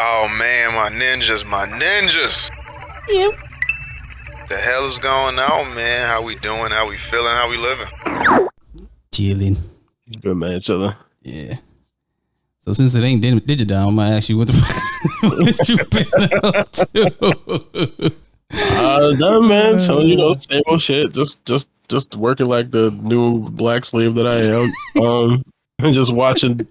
Oh man, my ninjas. Yep. The hell is going on, man? How we doing? How we feeling? How we living? Chilling. Good man, chilling. Yeah. So since it ain't digital, I'm gonna ask you what what you been up to? That man, so same old shit. Just working like the new black slave that I am. And just watching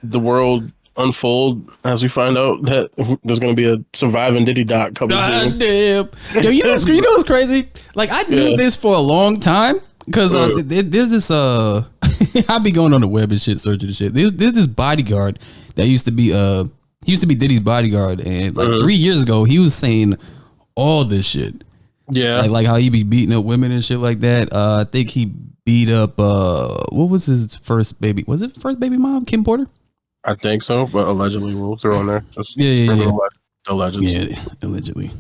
the world unfold as we find out that there's gonna be a surviving Diddy doc coming soon. Damn. Yo, you know what's crazy? Like I knew this for a long time because there's this I be going on the web and shit searching and shit. There's this bodyguard that used to be Diddy's bodyguard, and like 3 years ago he was saying all this shit. Yeah, like how he be beating up women and shit like that. I think he beat up what was his first baby? Was it first baby mom, Kim Porter? I think so, but allegedly we'll throw in there. Just allegedly. Yeah, allegedly.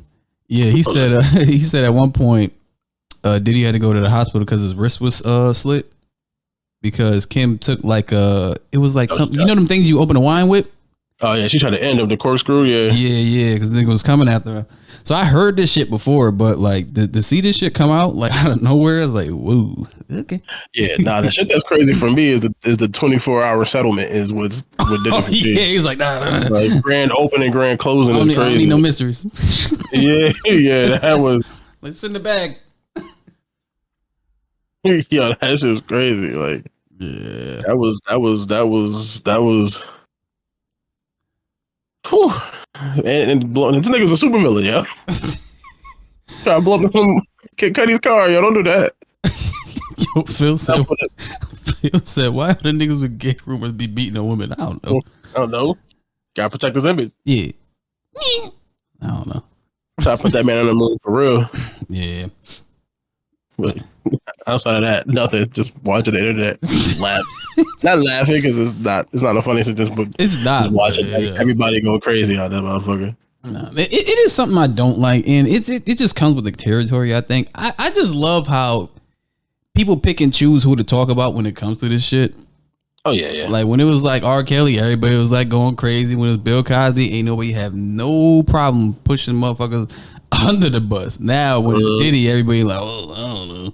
Yeah, he said at one point Diddy had to go to the hospital because his wrist was slit because Kim took like it was like something, you know them things you open a wine with? Oh yeah, she tried to end him, the corkscrew. Yeah, because the nigga was coming after her. So I heard this shit before, but like to see this shit come out like out of nowhere, it's like, whoa, okay. Yeah, the shit that's crazy for me is the 24-hour settlement is what did it for me. Yeah, he's like, nah. Like grand opening, grand closing is crazy. I don't need no mysteries. yeah, that was. Let's in the bag. Yeah, that shit was crazy. Like, yeah, that was. Whew. And this nigga's a super villain, yo. Try to blow up him, cut his car, yo. Don't do that. Yo, Phil said, why the niggas with gay rumors be beating a woman? I don't know. Gotta protect his image. Yeah. I don't know. Try to put that man on the moon for real. Yeah. But outside of that, nothing. Just watching the internet, just laugh. It's not laughing because it's not a funny sentence, but it's not. Just watching everybody go crazy on that motherfucker. No, it is something I don't like, and it just comes with the territory. I think I just love how people pick and choose who to talk about when it comes to this shit. Oh yeah. Like when it was like R. Kelly, everybody was like going crazy. When it was Bill Cosby, ain't nobody have no problem pushing motherfuckers under the bus. Now when it's Diddy, everybody like, oh, I don't know.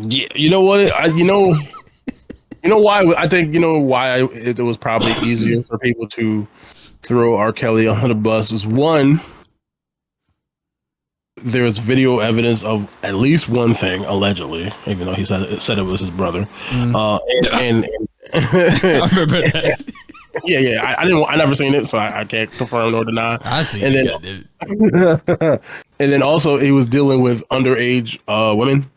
Yeah, you know what? You know why? I think why it was probably easier for people to throw R. Kelly under the bus is one. There's video evidence of at least one thing, allegedly, even though he said it was his brother. And I remember that. Yeah. I never seen it, so I can't confirm nor deny. I see. And then also he was dealing with underage women.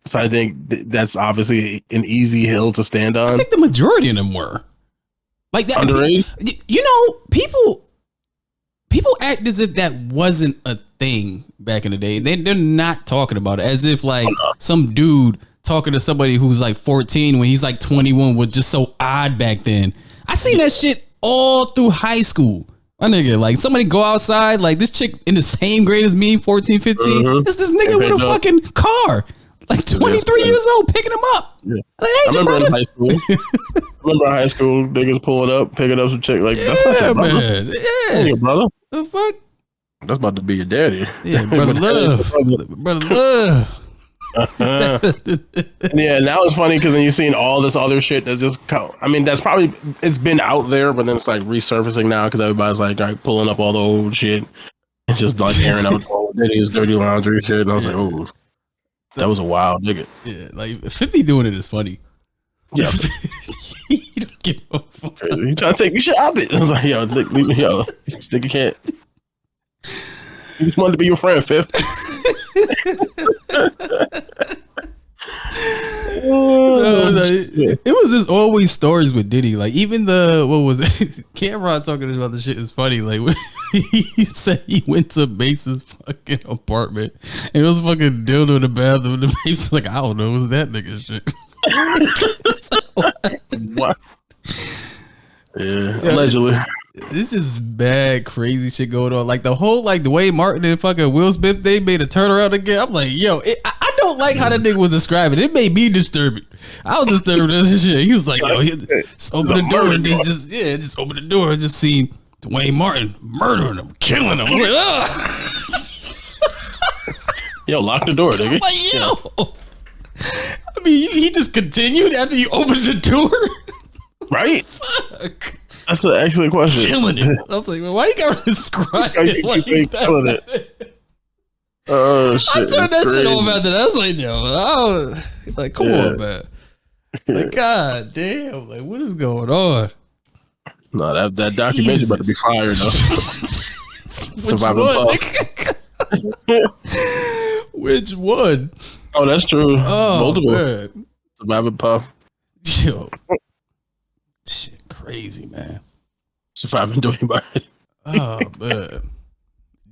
So I think that's obviously an easy hill to stand on. I think the majority of them were like that. Underage? People act as if that wasn't a thing back in the day. They're not talking about it as if like some dude talking to somebody who's like 14 when he's like 21 was just so odd back then. I seen that shit all through high school. My nigga, like somebody go outside, like this chick in the same grade as me, 14, 15. It's this nigga with a fucking car. Like 23 years old, picking him up. Yeah. Like, I remember in high school. Niggas pulling up, picking up some chick. Like, that's not your brother. Man. Yeah. Your brother. The fuck? That's about to be your daddy. Yeah, brother love. Brother love. Yeah, now it's funny because then you're seeing all this other shit that's just, that's probably, it's been out there, but then it's like resurfacing now because everybody's like pulling up all the old shit and just like airing out all Diddy's dirty laundry shit. And I was like, oh. That was a wild nigga. Yeah, like 50 doing it is funny. Yeah. You don't get no fuck. He trying to take me shopping. I was like, yo, leave me, yo. This nigga can't. He just wanted to be your friend, Fifth. It was just always stories with Diddy. Like even what was it? Cameron talking about the shit is funny. Like he said he went to Base's fucking apartment and it was fucking dildo in the bathroom. The Base like, I don't know, it was that nigga shit. What? Yeah, allegedly. It's just bad, crazy shit going on. Like the whole, like the way Martin and fucking Will Smith, they made a turnaround again. I'm like, yo, I don't like how that nigga was describing it. It made me disturbed. I was disturbed with this shit. He was like, yo, just open the door and just open the door and just see Dwayne Martin murdering him, killing him. I'm like, ugh. Yo, lock the door, nigga. I'm like, yo. I mean, he just continued after you opened the door. Right? Fuck. That's an excellent question. Killing it. I was like, well, why you gotta describe it like killing that? it. Oh shit! I turned that shit off after that. I was like, yo, like, come on, man. Like, god damn, like, what is going on? No, that documentary about to be fire though. Which one? Which one? Oh, that's true. Oh, multiple. Man. Surviving Puff. Yo, shit, crazy, man. Surviving Dwayne Martin. Oh man,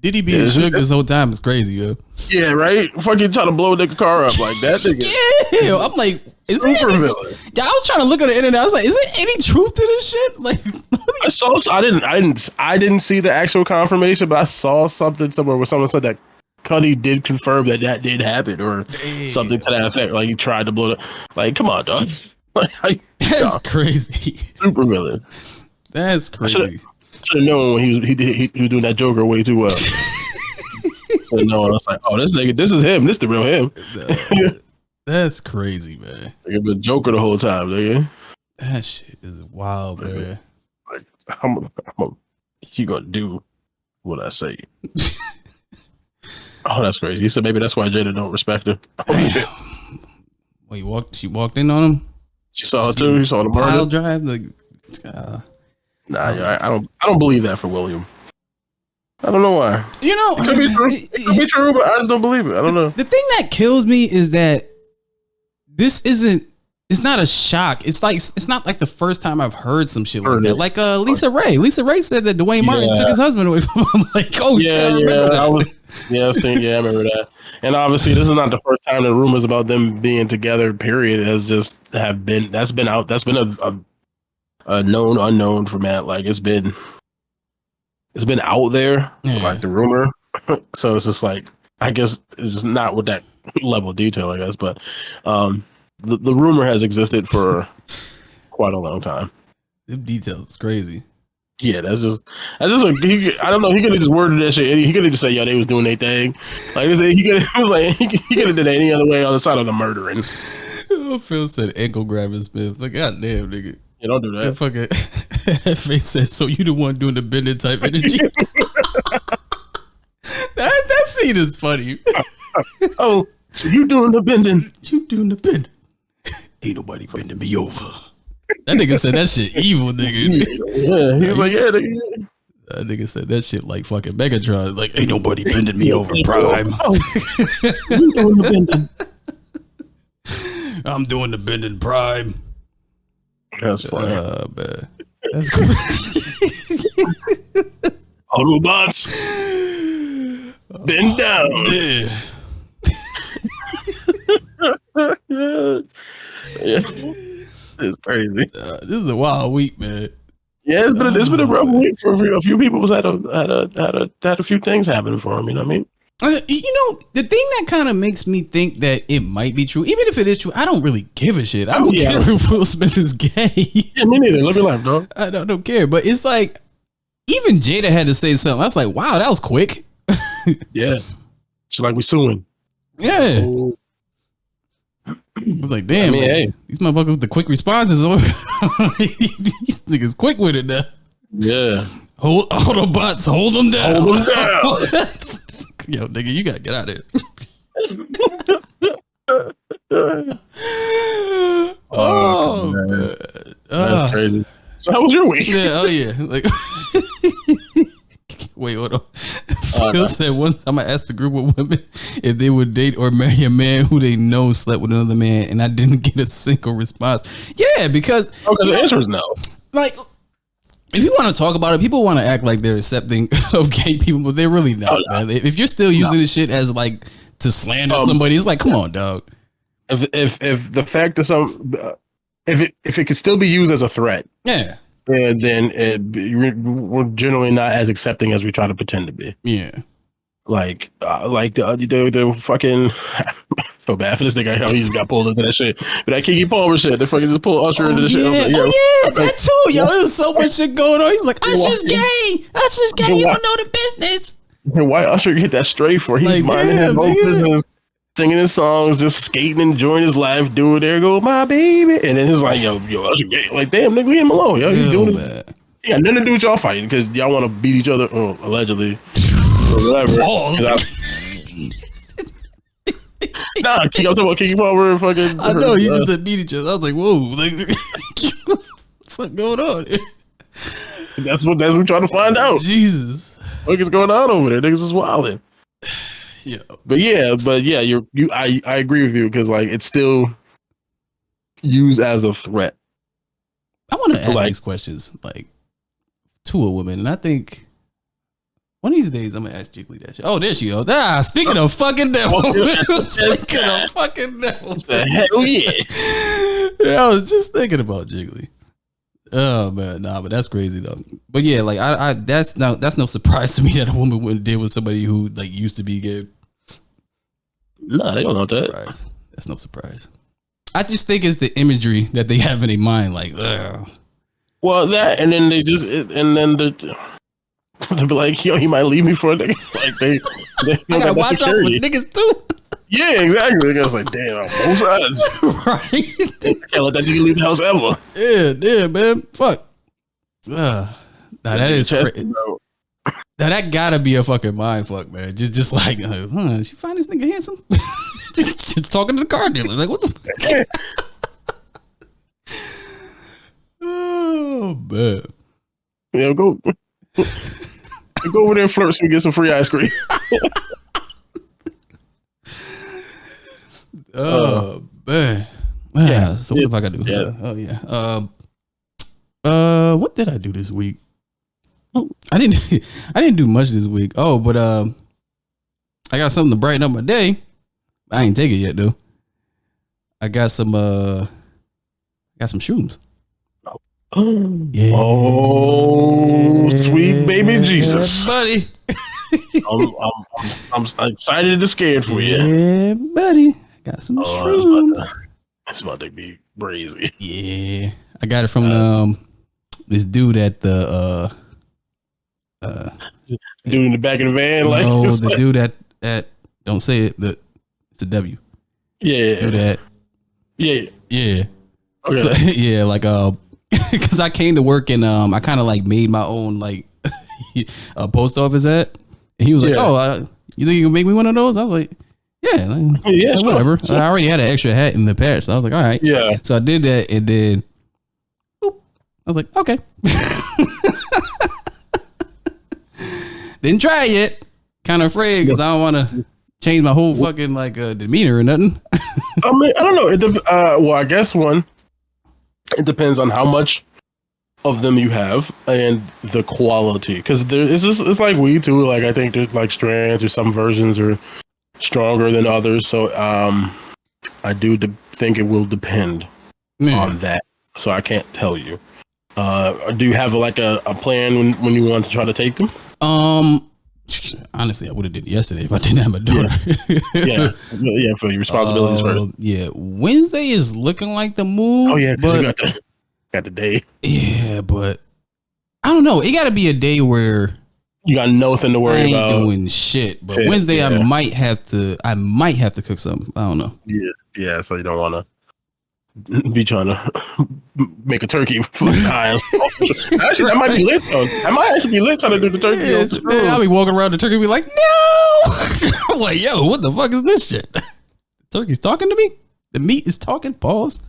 Diddy being shook this whole time is crazy, yo. Yeah, right. Fucking trying to blow a nigga car up like that. Nigga. Yeah, I'm like, is super there any, villain. Yeah, I was trying to look on the internet. I was like, is there any truth to this shit? Like, I didn't see the actual confirmation, but I saw something somewhere where someone said that Cuddy did confirm that did happen or something to that effect. Like he tried to blow it. Like, come on, dog. Like, that's crazy. Super villain. That's crazy. Should have known when he was doing that Joker way too well. No, I was like, oh, this nigga, this is him. This the real him. That's crazy, man. Nigga been Joker the whole time, nigga. That shit is wild, man. Like, he gonna do what I say. Oh, that's crazy. He said maybe that's why Jada don't respect her. Oh, shit. Wait, she walked in on him? She saw her too. She saw the murder. Pile drive, like, Nah, I don't believe that for William. I don't know why. You know, it could be true. It could be true, but I just don't believe it. I don't know. The thing that kills me is that this isn't. It's not a shock. It's not like the first time I've heard some shit like that. Like Lisa Ray. Lisa Ray said that Dwayne Martin took his husband away from him. I'm like, oh shit, I remember that. I remember that. And obviously, this is not the first time the rumors about them being together. Period has just have been. That's been out. That's been a known unknown for Matt. Like it's been out there, like the rumor. So it's just like I guess it's just not with that level of detail, I guess. But the rumor has existed for quite a long time. The details is crazy. Yeah, that's just I don't know. He could have just worded that shit. He could have just said, "Yo, they was doing their thing." Like he could have did it any other way on the side of the murdering. Phil said ankle grabbing Smith. Like, god damn, nigga. You don't do that. That face said, so you the one doing the bending type energy. that scene is funny. Oh, so you doing the bending. You doing the bending. Ain't nobody bending me over. That nigga said that shit evil, nigga. Yeah, he was like, yeah, nigga. That nigga said that shit like fucking Megatron. Like, ain't nobody bending me over, Prime. Oh, you doing the bending. I'm doing the bending, Prime. That's funny. Man. That's crazy. Autobots, bend down. Yeah. It's crazy. This is a wild week, man. Yeah, it's been a rough week for a few people. Had a few things happening for them. You know what I mean? You know, the thing that kind of makes me think that it might be true, even if it is true, I don't really give a shit. I don't care if Will Smith is gay. Yeah, me neither. Live your life, dog. I don't care. But it's like, even Jada had to say something. I was like, wow, that was quick. Yeah. She's like, we suing. Yeah. Oh. I was like, damn, man, these motherfuckers with the quick responses. These niggas quick with it now. Yeah. Hold Autobots, hold them down. Hold them down. Yo, nigga, you gotta get out of here. Oh, man. That's crazy. So how was your week? Yeah, oh yeah. Like, wait, hold on. Phil said one time I asked a group of women if they would date or marry a man who they know slept with another man, and I didn't get a single response. Yeah, because the answer is no. Like, if you want to talk about it, people want to act like they're accepting of gay people, but they're really not. Man. If you're still using this shit as like to slander somebody, it's like, come on, dog. If the fact that if it could still be used as a threat, yeah, then we're generally not as accepting as we try to pretend to be. Yeah, like the fucking. Feel bad for this nigga. How he just got pulled into that shit. But that Keke Palmer shit, they fucking just pulled Usher into the shit. I was like, that too, yo. There's so much shit going on. He's like, Usher's gay. Usher's gay. You don't know the business. And why Usher get that straight for? He's like, minding his own business, singing his songs, just skating, enjoying his life, doing there go my baby. And then he's like, yo, Usher gay. Like, damn, nigga, leave him alone. Yo, he's doing this. He got nothing to do with y'all fighting because y'all want to beat each other, allegedly. Or whatever. Nah, I'm talking about Keke Palmer fucking. I know, you just said beat each other. I was like, whoa, like, what the fuck going on? That's what we're trying to find out. Jesus. What is going on over there? Niggas is wilding. Yeah. But I agree with you because like it's still used as a threat. I want to ask these questions like to a woman, and I think one of these days I'm gonna ask Jiggly that shit. Oh, there she goes. Speaking of fucking devil. Speaking of fucking devil. Hell yeah. Yeah, I was just thinking about Jiggly. Oh man, nah, but that's crazy though. But yeah, like I that's no surprise to me that a woman wouldn't deal with somebody who like used to be gay. No, they don't know that. Surprise. That's no surprise. I just think it's the imagery that they have in their mind, like, ugh. Well, that and then they just they'll be like, yo, he might leave me for a nigga. Like they I gotta watch out for niggas too. Yeah, exactly. I was like, damn, on both sides. Right. Can't let that nigga leave the house ever. Yeah, man. Fuck. Now that is crazy. Now that gotta be a fucking mind fuck, man. Just like, she find this nigga handsome? just talking to the car dealer. Like, what the fuck? Oh man. Yeah, go over there and flirt so we get some free ice cream. Oh man. Yeah. So what the fuck I do? Yeah. What did I do this week? I didn't do much this week. Oh, but I got something to brighten up my day. I ain't take it yet though. I got some shrooms. Yeah. Oh, sweet baby Jesus, buddy. I'm excited and scared for you. Yeah, buddy. Got some shrooms. It's about to be crazy. Yeah, I got it from this dude at the dude in the back of the van. Like, no, the dude at don't say it, but it's a W. Yeah, do that. Yeah. Okay. So, yeah, like because I came to work and I kind of like made my own like a post office hat. And he was like, "Oh, you think you can make me one of those?" I was like, "Yeah, like, whatever." Sure. I already had an extra hat in the past, so I was like, "All right." Yeah. So I did that, and then boop, I was like, "Okay." Didn't try it yet. Kind of afraid because I don't want to change my whole fucking like demeanor or nothing. I mean, I don't know. Well, I guess it depends on how much of them you have and the quality, because it's like weed too. Like I think there's like strands or some versions are stronger than others. So I do think it will depend on that. So I can't tell you. Do you have like a plan when you want to try to take them? Honestly, I would have did it yesterday if I didn't have my daughter. Yeah, for your responsibilities first. Yeah, Wednesday is looking like the move. Oh yeah, but you got the day. Yeah, but I don't know. It got to be a day where you got nothing to worry about. I ain't doing shit. But Wednesday, I might have to cook something. I don't know. Yeah. So you don't want to be trying to make a turkey for time. Actually, that might be lit though. I might actually be lit trying to do the turkey. Yeah, I'll be walking around the turkey and be like, no. I'm like, yo, what the fuck is this shit? The turkey's talking to me? The meat is talking? Pause.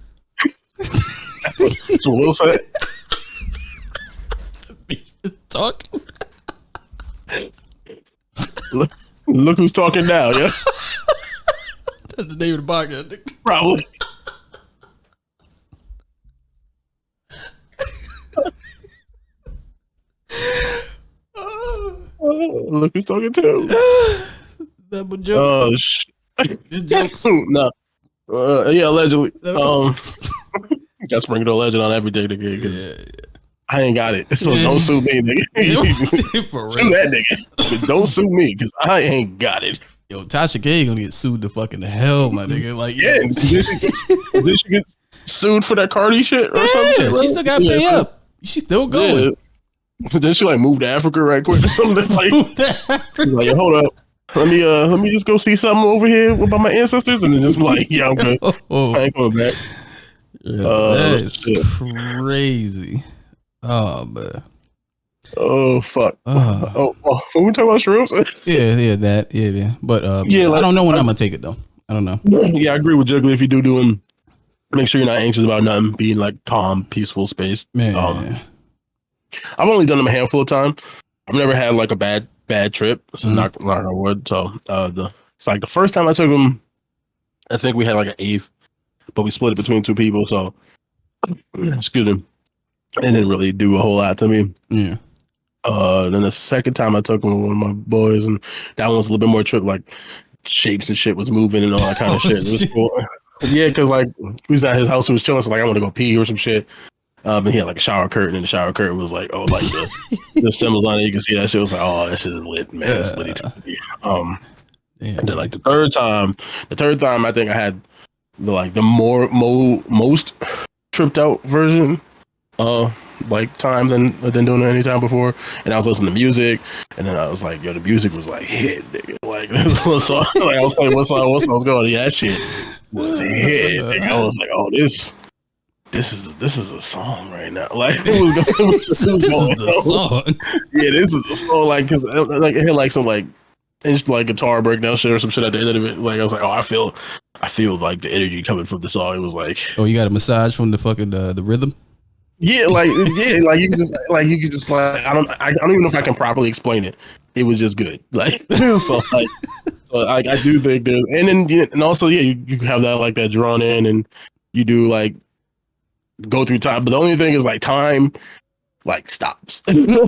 So Will said. The meat is talking. Look who's talking now, yeah? That's the name of the podcast. Probably. Look who's talking too. Double joke. Oh shit! Just jokes. No. Yeah, allegedly. Got sprinkled a legend on everything. I ain't got it. So don't sue me, nigga. For Sue real. that nigga. But don't sue me because I ain't got it. Yo, Tasha K gonna get sued to fucking hell, my nigga. Like, Yeah, did she get sued for that Cardi shit or something? yeah, she still got to pay up. She's still going. Yeah. Then she like moved to Africa right quick or something. Like, she's like, yo, hold up. Let me just go see something over here about my ancestors, and then just like, yeah, I'm good. I ain't going back. That's crazy. Oh man. Oh fuck. Oh, so we talking about shrooms? Yeah, that. Yeah. But Yeah, like, I don't know when I'm gonna take it though. I don't know. Yeah, I agree with Juggly. If you do them, make sure you're not anxious about nothing. Being like calm, peaceful space. Man. I've only done them a handful of times. I've never had like a bad trip. So knock on wood. So it's like the first time I took them, I think we had like an eighth, but we split it between two people. So excuse me, it didn't really do a whole lot to me. Yeah. Then the second time I took them with one of my boys, and that one was a little bit more trip, like shapes and shit was moving and all that kind of shit. It was cool. Yeah, because like we was at his house, he was chilling, so like I want to go pee or some shit. And he had like a shower curtain, and the shower curtain was like, oh, like the symbols on it. You can see that shit. Was like, oh, that shit is lit, man. It's lit. And then like the third time, I think I had the most tripped out version, like time than doing it any time before. And I was listening to music, and then I was like, yo, the music was like hit, nigga. Like this one song, like I was like, what song was going? Yeah, that shit was a hit. Nigga. I was like, oh, this is a song right now. Like it was going. This is the song. Yeah, this is a song. Like because like it had like some like it's like guitar breakdown shit or some shit at the end of it. Like I was like, oh, I feel like the energy coming from the song. It was like, oh, you got a massage from the fucking the rhythm. Yeah, like you can just like I don't even know if I can properly explain it. It was just good. Like so I do think there's and also you have that like that drawn in and you do like go through time, but the only thing is like time like stops to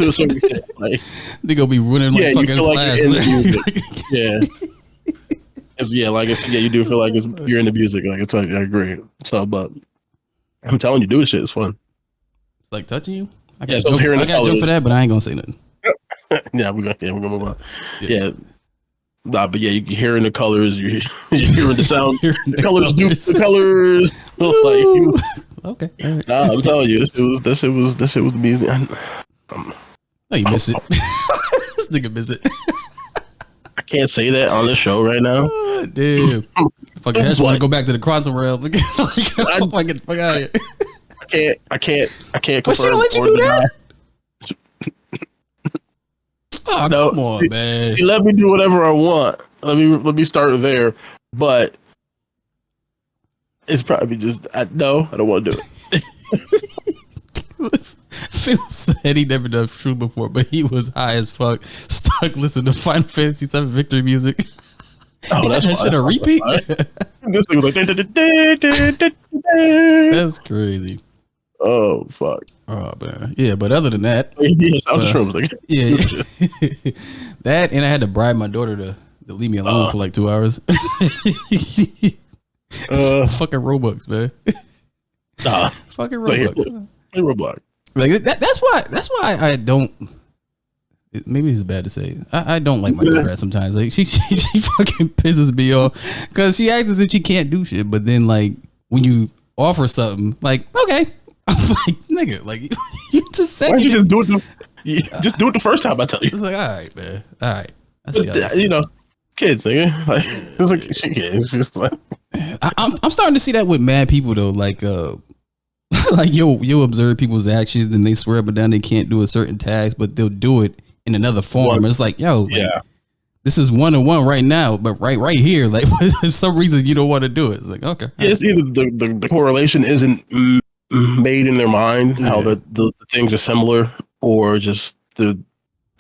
a certain extent. Like they gonna be running like fucking flash. Yeah. Like I said, you do feel like you're in the music. Like it's like I agree. So, but I'm telling you, do this shit. It's fun. It's like touching you. I got a joke for that, but I ain't gonna say nothing. Yeah, we're gonna move on. Yeah. Nah, but yeah, you're hearing the colors, you're hearing the sound. The colors. Like, okay. Right. Nah, I'm telling you, this shit was the music. No, you miss it. This nigga miss it. I can't say that on the show right now. Oh, damn. Fucking Hesh want to go back to the quantum realm. Like, I get the fuck out of here. I can't confirm. But she don't let you do that? Oh, no, come on, man. Let me do whatever I want. Let me start there. But it's probably just I don't want to do it. Phil said he never done True before, but he was high as fuck, stuck listening to Final Fantasy VII Victory music. Oh, that's that shit a repeat. This thing was like that's crazy. Oh fuck. Oh man. Yeah, but other than that, that and I had to bribe my daughter to leave me alone for like 2 hours. Fucking Robux, man. Fucking Robux. Roblox. Like that's why I don't. Maybe it's bad to say. I don't like my daughter sometimes. Like she fucking pisses me off because she acts as if she can't do shit. But then like when you offer something, like okay, I'm like nigga, like you just said. Why you just do it? Just do it the first time I tell you. It's like all right, man. All right. You know, kids, nigga. Like it's like shit. It's just like I'm starting to see that with mad people though. Like like you'll observe people's actions and they swear up and down they can't do a certain task, but they'll do it in another form. And it's like, yo, like, this is 1-on-1 right now, but right here, like for some reason you don't want to do it. It's like, okay. Yeah, it's either the correlation isn't made in their mind, how the things are similar, or just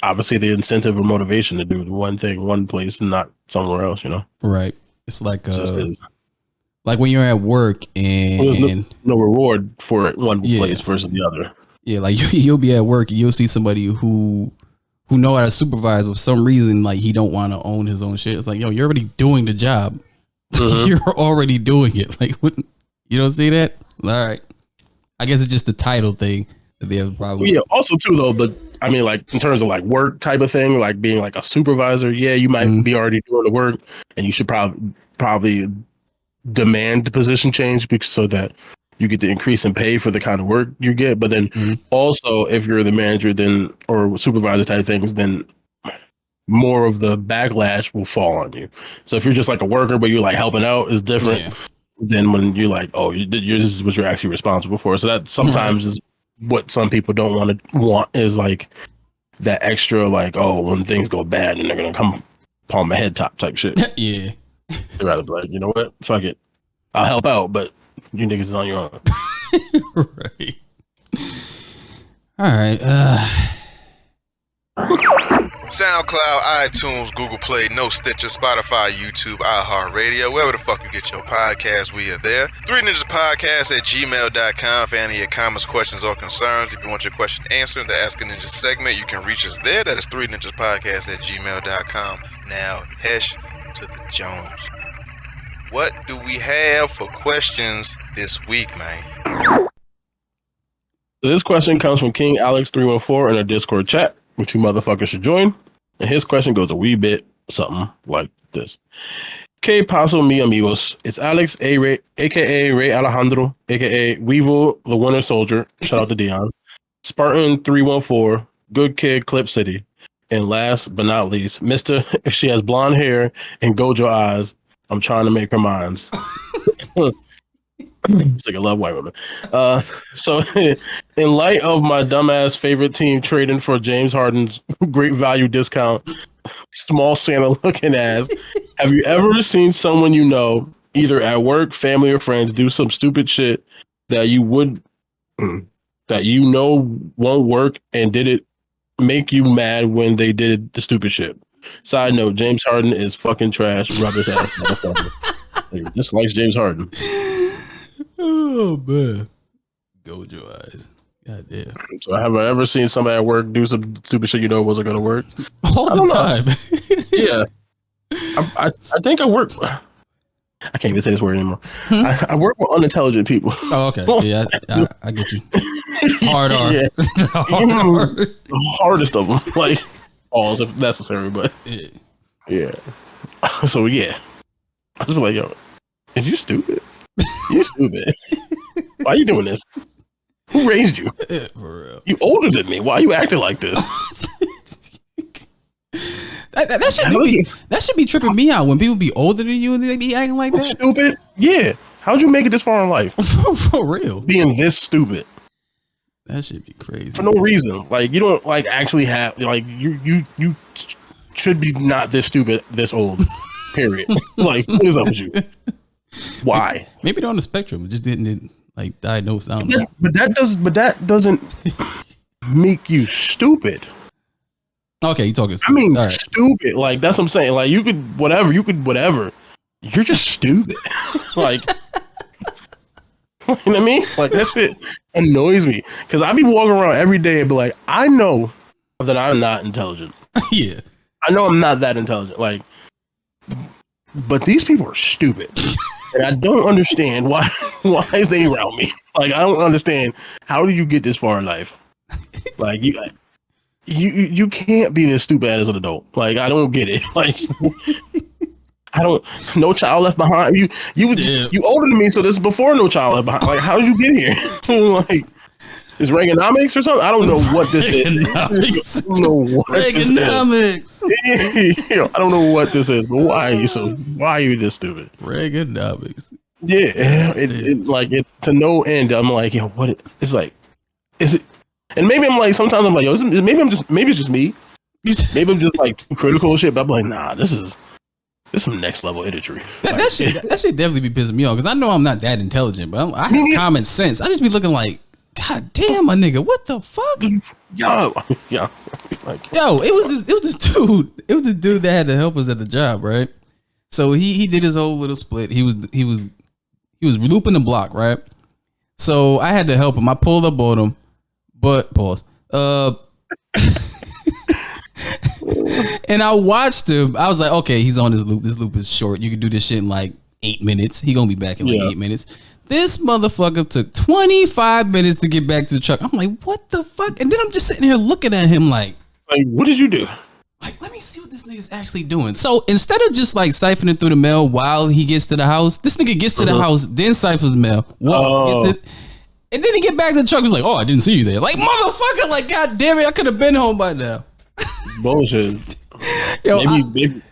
obviously the incentive or motivation to do one thing one place and not somewhere else, you know? Right. It's like like when you're at work and there's no reward for one place versus the other. Yeah, like you'll be at work and you'll see somebody who know how to supervise, but for some reason like he don't want to own his own shit. It's like, yo, you're already doing the job. You're already doing it. Like, what, you don't see that? All right. I guess it's just the title thing. They have a problem. Well, yeah. Also, too, though, but I mean, like in terms of like work type of thing, like being like a supervisor. Yeah, you might be already doing the work, and you should probably demand the position change because so that you get the increase in pay for the kind of work you get. But then also, if you're the manager, then or supervisor type things, then more of the backlash will fall on you. So if you're just like a worker, but you're like helping out, is different than when you're like, oh, this is what you're actually responsible for. So that sometimes is what some people don't want is like that extra, like, oh, when things go bad and they're gonna come palm my head top type shit. Yeah. They'd rather be like, you know what, fuck it, I'll help out, but you niggas is on your own. Right. All right. SoundCloud, iTunes, Google Play, No Stitcher, Spotify, YouTube, iHeartRadio, wherever the fuck you get your podcast, we are there. 3ninjaspodcast@gmail.com for any of your comments, questions, or concerns. If you want your question answered in the Ask a Ninja segment, you can reach us there. That is 3ninjaspodcast@gmail.com. Now, Hesh to the Jones. What do we have for questions this week, man? So this question comes from King Alex 314 in our Discord chat, which you motherfuckers should join. And his question goes a wee bit something like this. Que paso mi amigos? It's Alex aka Ray Alejandro, aka Weevil, the Winter Soldier. Shout out to Dion. Spartan 314, Good Kid, Clip City. And last but not least, Mr. If she has blonde hair and Gojo eyes, I'm trying to make her minds. It's like I love white women. So in light of my dumbass favorite team trading for James Harden's great value discount, small Santa looking ass, have you ever seen someone you know, either at work, family, or friends, do some stupid shit that you know won't work, and did it make you mad when they did the stupid shit? Side note, James Harden is fucking trash, rubbish ass motherfucker. Just likes James Harden. Oh man, Gojo eyes. God damn. So have I ever seen somebody at work do some stupid shit you know wasn't gonna work? All the time. Yeah. I think I work. I can't even say this word anymore. I work with unintelligent people. Oh, okay. Yeah, I get you. Hard R. Yeah. Hard R. The hardest of them. Like, balls if necessary, but yeah. So yeah. I was like, yo, is you stupid? You stupid. Why are you doing this? Who raised you? For real. You older than me. Why are you acting like this? That should be tripping me out when people be older than you and they be acting like that. Stupid? Yeah. How'd you make it this far in life? For real. Being this stupid. That should be crazy. For no reason. Like, you don't like actually have like you should be not this stupid this old. Period. Like, what is up with you? Why? Maybe they're on the spectrum. It just didn't like diagnose. I don't know. But that doesn't make you stupid. Okay, you talking? I mean, all right. stupid. Like, that's what I'm saying. Like, you could whatever. You're just stupid. Like, you know what I mean? Like, that shit annoys me because I be walking around every day and be like, I know that I'm not intelligent. Yeah, I know I'm not that intelligent. Like, but these people are stupid. And I don't understand why is they around me? Like, I don't understand. How did you get this far in life? Like, you can't be this stupid as an adult. Like, I don't get it. Like, I don't. No Child Left Behind. You older than me, so this is before No Child Left Behind. Like, how did you get here? Like, is Reaganomics or something? I don't know what this is. I don't know what Reaganomics. I don't know what this is, but why are you this stupid? Reaganomics. Yeah, it to no end. I'm like, yo, what? It's like, is it? And maybe I'm like, sometimes I'm like, yo, maybe it's just me. Maybe I'm just like critical of shit. But I'm like, nah, this is some next level idiotry. That should definitely be pissing me off because I know I'm not that intelligent, but I have common sense. I just be looking like, God damn, my nigga, what the fuck? Yeah. Like, yo, it was this dude. It was the dude that had to help us at the job, right? So he did his whole little split. He was looping the block, right? So I had to help him. I pulled up on him, but pause. And I watched him. I was like, okay, he's on this loop. This loop is short. You can do this shit in like 8 minutes. He gonna be back in like 8 minutes. This motherfucker took 25 minutes to get back to the truck. I'm like, what the fuck? And then I'm just sitting here looking at him like, what did you do? Like, let me see what this nigga's actually doing. So instead of just like siphoning through the mail while he gets to the house, this nigga gets to the house, then siphons the mail. Gets it, and then he get back to the truck. He's like, oh, I didn't see you there. Like, motherfucker, like, god damn it, I could have been home by now. Bullshit. Yo, maybe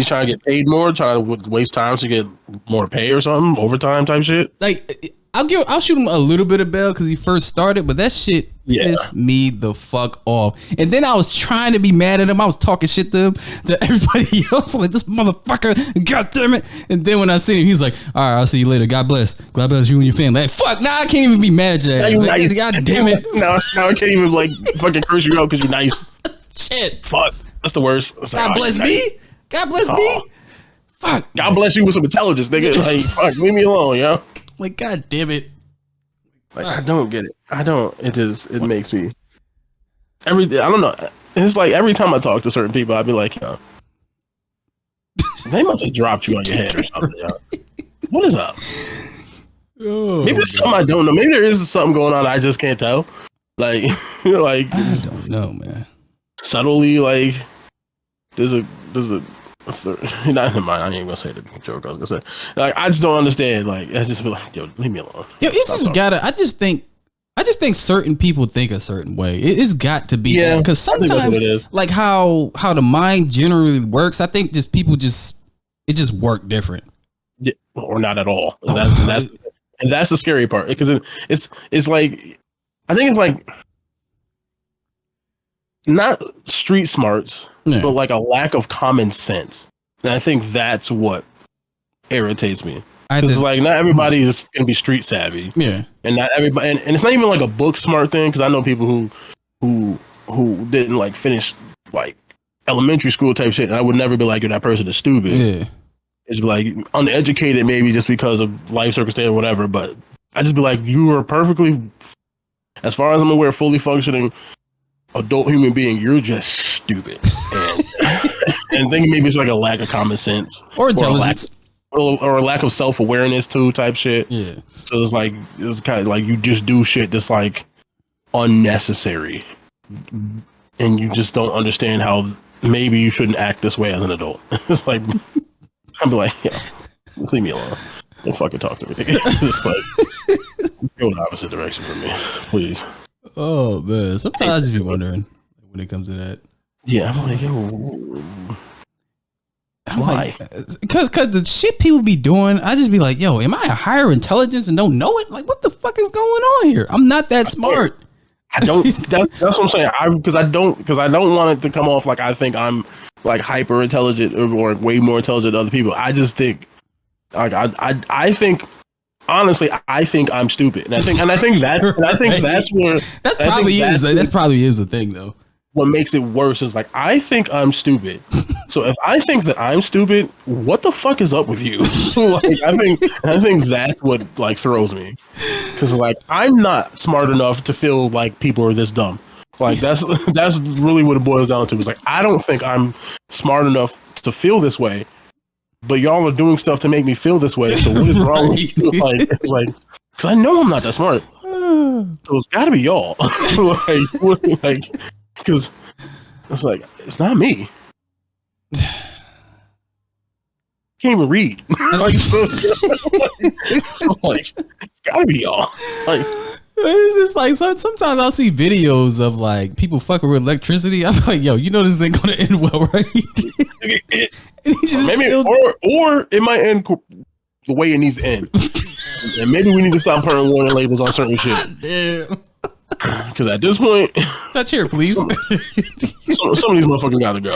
trying to get paid more, trying to waste time to get more pay or something, overtime type shit. Like, I'll shoot him a little bit of bail because he first started, but that shit pissed me the fuck off. And then I was trying to be mad at him. I was talking shit to him, to everybody else. I'm like, this motherfucker, god damn it. And then when I see him, he's like, all right, I'll see you later. God bless. God bless you and your family. Like, fuck, now I can't even be mad at you. Like, nice. God damn it. Now I can't even like fucking curse you out because you're nice. Shit. Fuck. That's the worst. God bless me. God bless me. Fuck. God bless you with some intelligence, nigga. Like, fuck, leave me alone, yo. Like, god damn it. Like, I don't get it. It makes me I don't know. It's like every time I talk to certain people, I'd be like, yo, they must have dropped you on your head or something, yo. What is up? Oh, maybe there's something I don't know. Maybe there is something going on I just can't tell. Like, like I don't know, man. Subtly, like there's a not in mind. I ain't gonna say the joke I was gonna say. Like, I just don't understand. Like, I just be like, yo, leave me alone. Yo, it's just gotta. I just think certain people think a certain way. It's got to be because sometimes, like how the mind generally works, I think just people it just work different, or not at all. And that's the scary part because it's like I think it's like not street smarts, but like a lack of common sense. And I think that's what irritates me. Because like not everybody is gonna be street savvy. Yeah. And not everybody and it's not even like a book smart thing, because I know people who didn't like finish like elementary school type shit, and I would never be like, yo, that person is stupid. Yeah. It's like uneducated maybe just because of life circumstance or whatever, but I just be like, you are perfectly, as far as I'm aware, fully functioning adult human being, you're just stupid. And thinking maybe it's like a lack of common sense or intelligence or a lack of self-awareness too type shit. Yeah. So it's kind of like you just do shit that's like unnecessary, and you just don't understand how maybe you shouldn't act this way as an adult. It's like I'd be like, yeah, leave me alone. Don't fucking talk to me. Just like go the opposite direction from me, please. Oh man, sometimes you be wondering when it comes to that. Yeah, I'm like, yo, why? Because the shit people be doing, I just be like, yo, am I a higher intelligence and don't know it? Like, what the fuck is going on here? I'm not that smart. I don't. That's what I'm saying. Because I don't want it to come off like I think I'm like hyper intelligent or way more intelligent than other people. I just think, like, I think. Honestly, I think I'm stupid, and I think that's where that probably is. That probably is the thing, though. What makes it worse is like I think I'm stupid. So if I think that I'm stupid, what the fuck is up with you? Like I think that's what like throws me, because like I'm not smart enough to feel like people are this dumb. Like that's really what it boils down to. Is like I don't think I'm smart enough to feel this way. But y'all are doing stuff to make me feel this way. So what is wrong with you? Like, it's like, because I know I'm not that smart. So it's got to be y'all. Because it's like, it's not me. Can't even read. So like, it's got to be y'all. Like, it's just like sometimes I'll see videos of like people fucking with electricity. I'm like, yo, you know this ain't gonna end well, right? Maybe, or it might end the way it needs to end. And maybe we need to stop putting warning labels on certain shit. Damn. Because at this point, touch here, please. Some of these motherfuckers gotta go.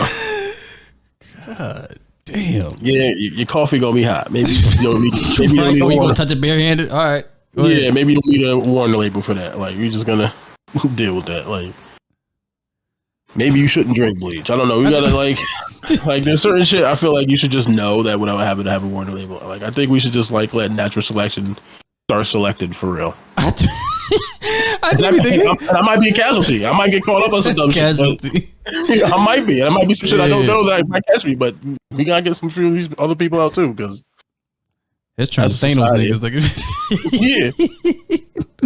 God damn. Yeah, your coffee gonna be hot. Maybe you don't need. Maybe you don't need you gonna touch it barehanded? All right. Yeah, maybe you don't need a warning label for that. Like, you're just gonna deal with that. Like, maybe you shouldn't drink bleach. I don't know. We gotta like there's certain shit I feel like you should just know that without having to have a warning label. Like, I think we should just like let natural selection start selected for real. I might be a casualty. I might get caught up on some dumb shit. Yeah, I might be. I might be some shit I don't know that might catch me. But we gotta get some of these other people out too, because They're trying to Thanos niggas. Like, yeah.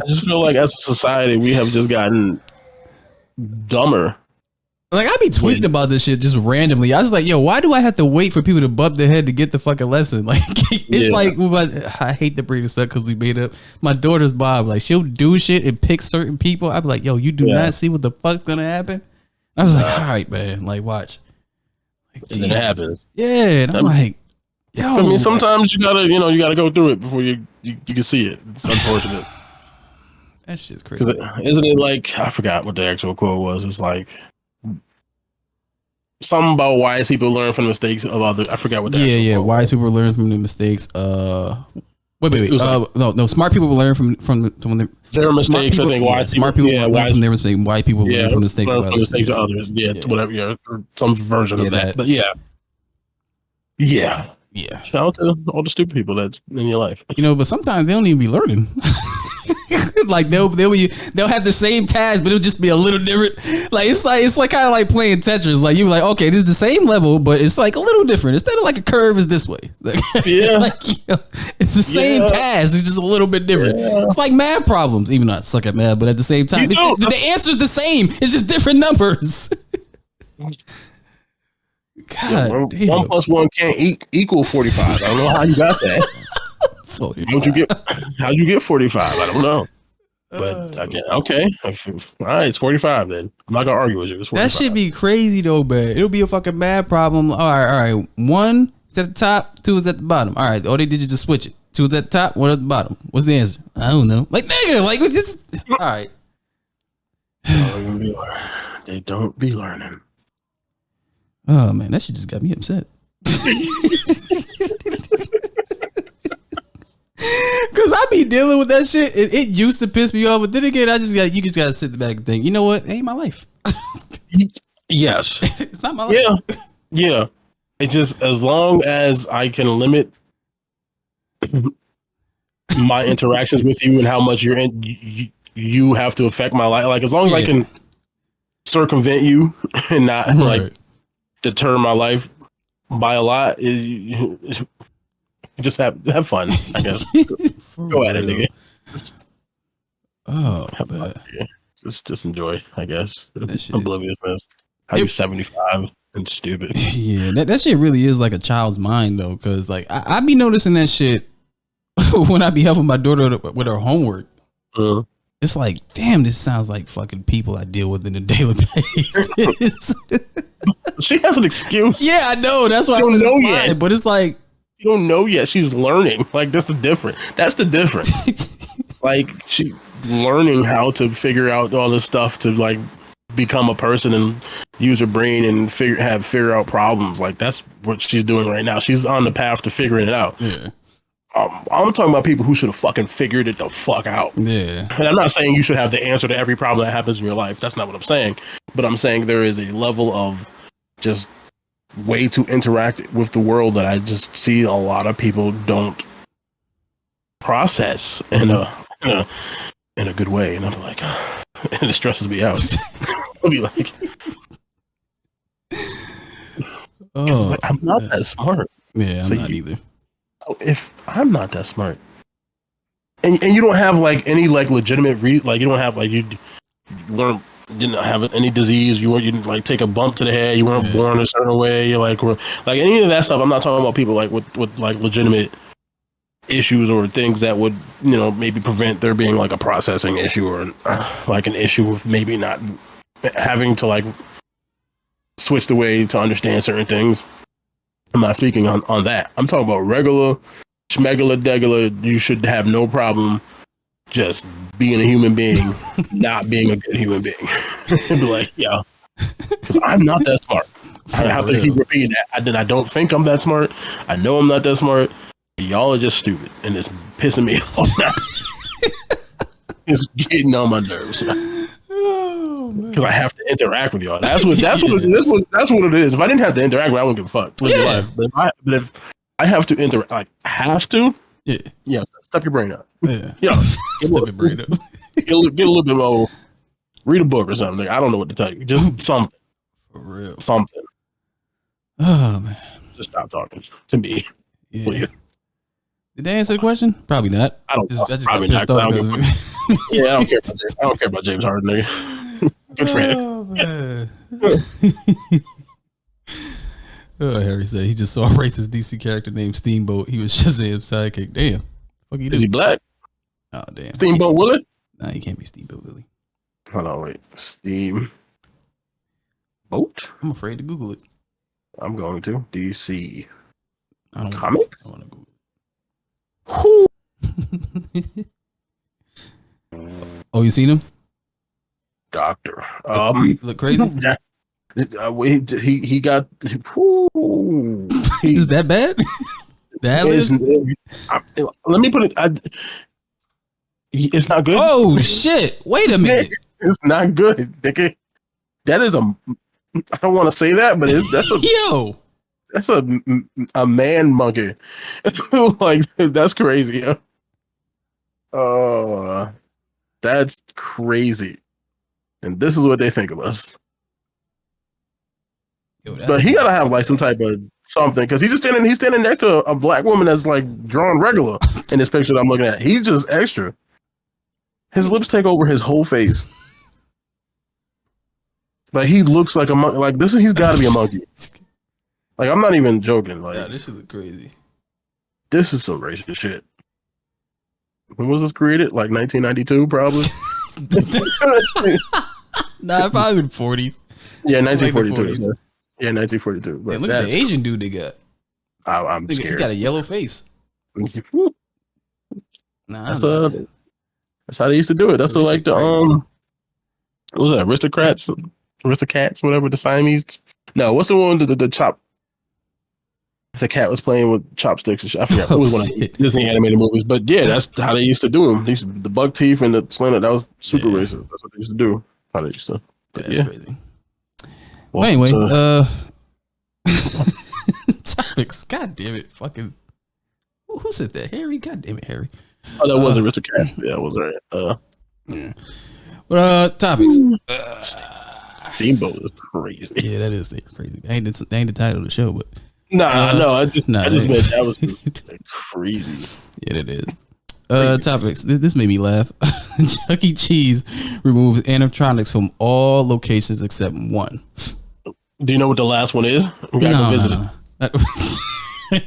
I just feel like as a society, we have just gotten dumber. Like, I be tweeting about this shit just randomly. I was like, yo, why do I have to wait for people to bump their head to get the fucking lesson? Like, it's like, I hate the previous stuff because we made up. My daughter's Bob, like, she'll do shit and pick certain people. I'd be like, yo, you do not see what the fuck's gonna happen? I was like, all right, man, like, watch. Like, and then it happens. Yeah, and I'm like, yo. I mean, sometimes you gotta go through it before you can see it. It's unfortunate. That shit's crazy. Isn't it like, I forgot what the actual quote was. It's like something about wise people learn from mistakes of others. I forgot what that. Yeah. Wise people learn from the mistakes. Wait. No. Smart people learn from their mistakes. People, I think wise smart people learn from their mistakes. White people learn from the mistakes of others. Yeah, whatever. Yeah, or some version of that. But yeah. Shout out to all the stupid people that's in your life. But sometimes they don't even be learning. Like they'll have the same task, but it'll just be a little different. Like it's like kind of like playing Tetris. Like you be like, okay, this is the same level, but it's like a little different. Instead of like a curve is this way. Yeah, like, it's the same task. It's just a little bit different. Yeah. It's like math problems, even though I suck at math, but at the same time, the answer's the same. It's just different numbers. God, damn. 1 + 1 can't equal 45. I don't know how you got that. How'd you get 45? I don't know. But again, okay. All right, it's 45 then. I'm not gonna argue with you. It's 45. That should be crazy though, man. It'll be a fucking mad problem. All right. 1 is at the top, 2 is at the bottom. All right, all they did is just switch it. 2 is at the top, 1 at the bottom. What's the answer? I don't know. Like nigga, like what's this? All right. They don't be learning. Oh man, that shit just got me upset. Cause I be dealing with that shit. It used to piss me off, but then again, you just gotta sit back and think. You know what? It ain't my life. Yes, it's not my life. Yeah. It's just as long as I can limit my interactions with you and how much you have to affect my life. Like as long as I can circumvent you and not like deter my life by a lot. Just have fun, I guess. Go at it, nigga. Just enjoy, I guess. Obliviousness. How you're 75 and stupid. Yeah, that shit really is like a child's mind though, because like I be noticing that shit when I be helping my daughter with her homework. It's like, damn, this sounds like fucking people I deal with in a daily basis. She has an excuse. Yeah, I know. That's why I don't know yet. But it's like, you don't know yet. She's learning. Like that's the difference. Like she learning how to figure out all this stuff to like become a person and use her brain and figure out problems. Like that's what she's doing right now. She's on the path to figuring it out. Yeah. I'm talking about people who should have fucking figured it the fuck out. Yeah. And I'm not saying you should have the answer to every problem that happens in your life. That's not what I'm saying. But I'm saying there is a level of just way to interact with the world that I just see a lot of people don't process in a good way. And I'm like, and it stresses me out. I'll be like, like I'm not that smart. Yeah, I'm not either. If I'm not that smart, and you don't have like any like legitimate like you don't have like you didn't have any disease, you didn't like take a bump to the head, you weren't born a certain way, you're like any of that stuff. I'm not talking about people like with like legitimate issues or things that would maybe prevent there being like a processing issue or like an issue with maybe not having to like switch the way to understand certain things. I'm not speaking on that. I'm talking about regular, schmegular, degular. You should have no problem just being a human being, not being a good human being. Be like, yeah, because I'm not that smart. I have to keep repeating that. I don't think I'm that smart. I know I'm not that smart. Y'all are just stupid, and it's pissing me off now. It's getting on my nerves. Because I have to interact with y'all. That's what it is. If I didn't have to interact with, I wouldn't give a fuck. Live your life. But if I have to interact, like have to, step your brain up. Yeah, step your brain up. Get a little bit more. Read a book or something. I don't know what to tell you. Just something. For real. Something. Oh man. Just stop talking to me. Yeah. Did they answer the question? Probably not. I don't know. I just Probably got pissed not. off because of it. Yeah, I don't care about James Harden, nigga. Good for him. Oh, man. Oh, Harry said he just saw a racist DC character named Steamboat. He was Shazam's sidekick. Damn. Fuck you do? Is he black? Oh, damn. Steamboat Willie? Nah, he can't be Steamboat Willie. Hold on, wait. Steamboat? I'm afraid to Google it. I'm going to DC I don't Comics. I want to Google Who? it. Oh, you seen him? Doctor. Look crazy? He got. Is that bad? That is. Let me put it. It's not good. Oh shit! Wait a minute. It's not good, nigga. That is a. I don't want to say that, but that's a Yo. that's a man monkey. Like that's crazy. That's crazy. And this is what they think of us. Yo, But he gotta have like some type of something because he's standing next to a black woman that's like drawn regular in this picture that I'm looking at. He's just extra. His lips take over his whole face. Like he looks like a monkey. Like he's got to be a monkey. Like I'm not even joking. Like yeah, this shit look crazy. this is some racist shit. When was this created? Like 1992, probably. Nah, probably in 40s. Yeah, Like the 1942. 40s. Yeah, 1942. But Man, look at the Asian dude they got. I'm He scared. got a yellow face. Nah, That's how they used to do it. That's like the what was that? Aristocats, whatever. The Siamese. No, what's the one the chop? The cat was playing with chopsticks and shit. I forgot. It was one of the Disney animated movies, but yeah, that's how they used to do them. The buck teeth and the slant. That was super racist. That's what they used to do. How they used to. But that's crazy. Well, anyway, so, topics. God damn it, fucking. Who said that? Harry. God damn it, Harry. oh, that was Aristocats. Yeah, that was right. Yeah. But topics. Steamboat is crazy. Yeah, that is crazy. That ain't the title of the show, but Nah, no, I just meant that was crazy. Yeah, it is. Topics. This made me laugh. Chuck E. Cheese removes animatronics from all locations except one. Do you know what the last one is? We gotta go visit it.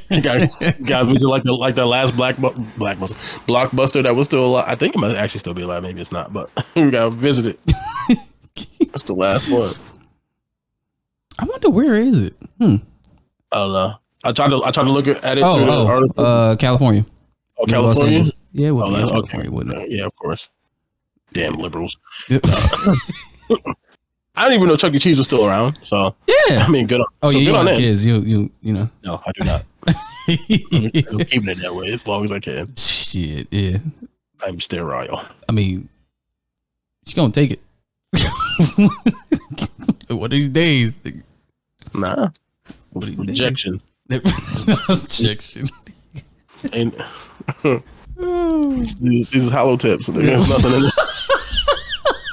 You gotta visit like the last blockbuster that was still alive. I think it might actually still be alive. Maybe it's not, but we gotta visit it. That's the last one. I wonder where is it. I don't know. I tried to look at it. California. Oh, California. Yeah, well, California, wouldn't it? Yeah, of course. Damn liberals. I didn't even know Chuck E. Cheese was still around. So yeah, I mean, good. Oh, so yeah, good on them. kids. You know. No, I do not. I'm keeping it that way as long as I can. Shit, yeah. I'm sterile. I mean, she's gonna take it. One of these days. Nah. Rejection. Rejection. And these is hollow tips. There's nothing in it.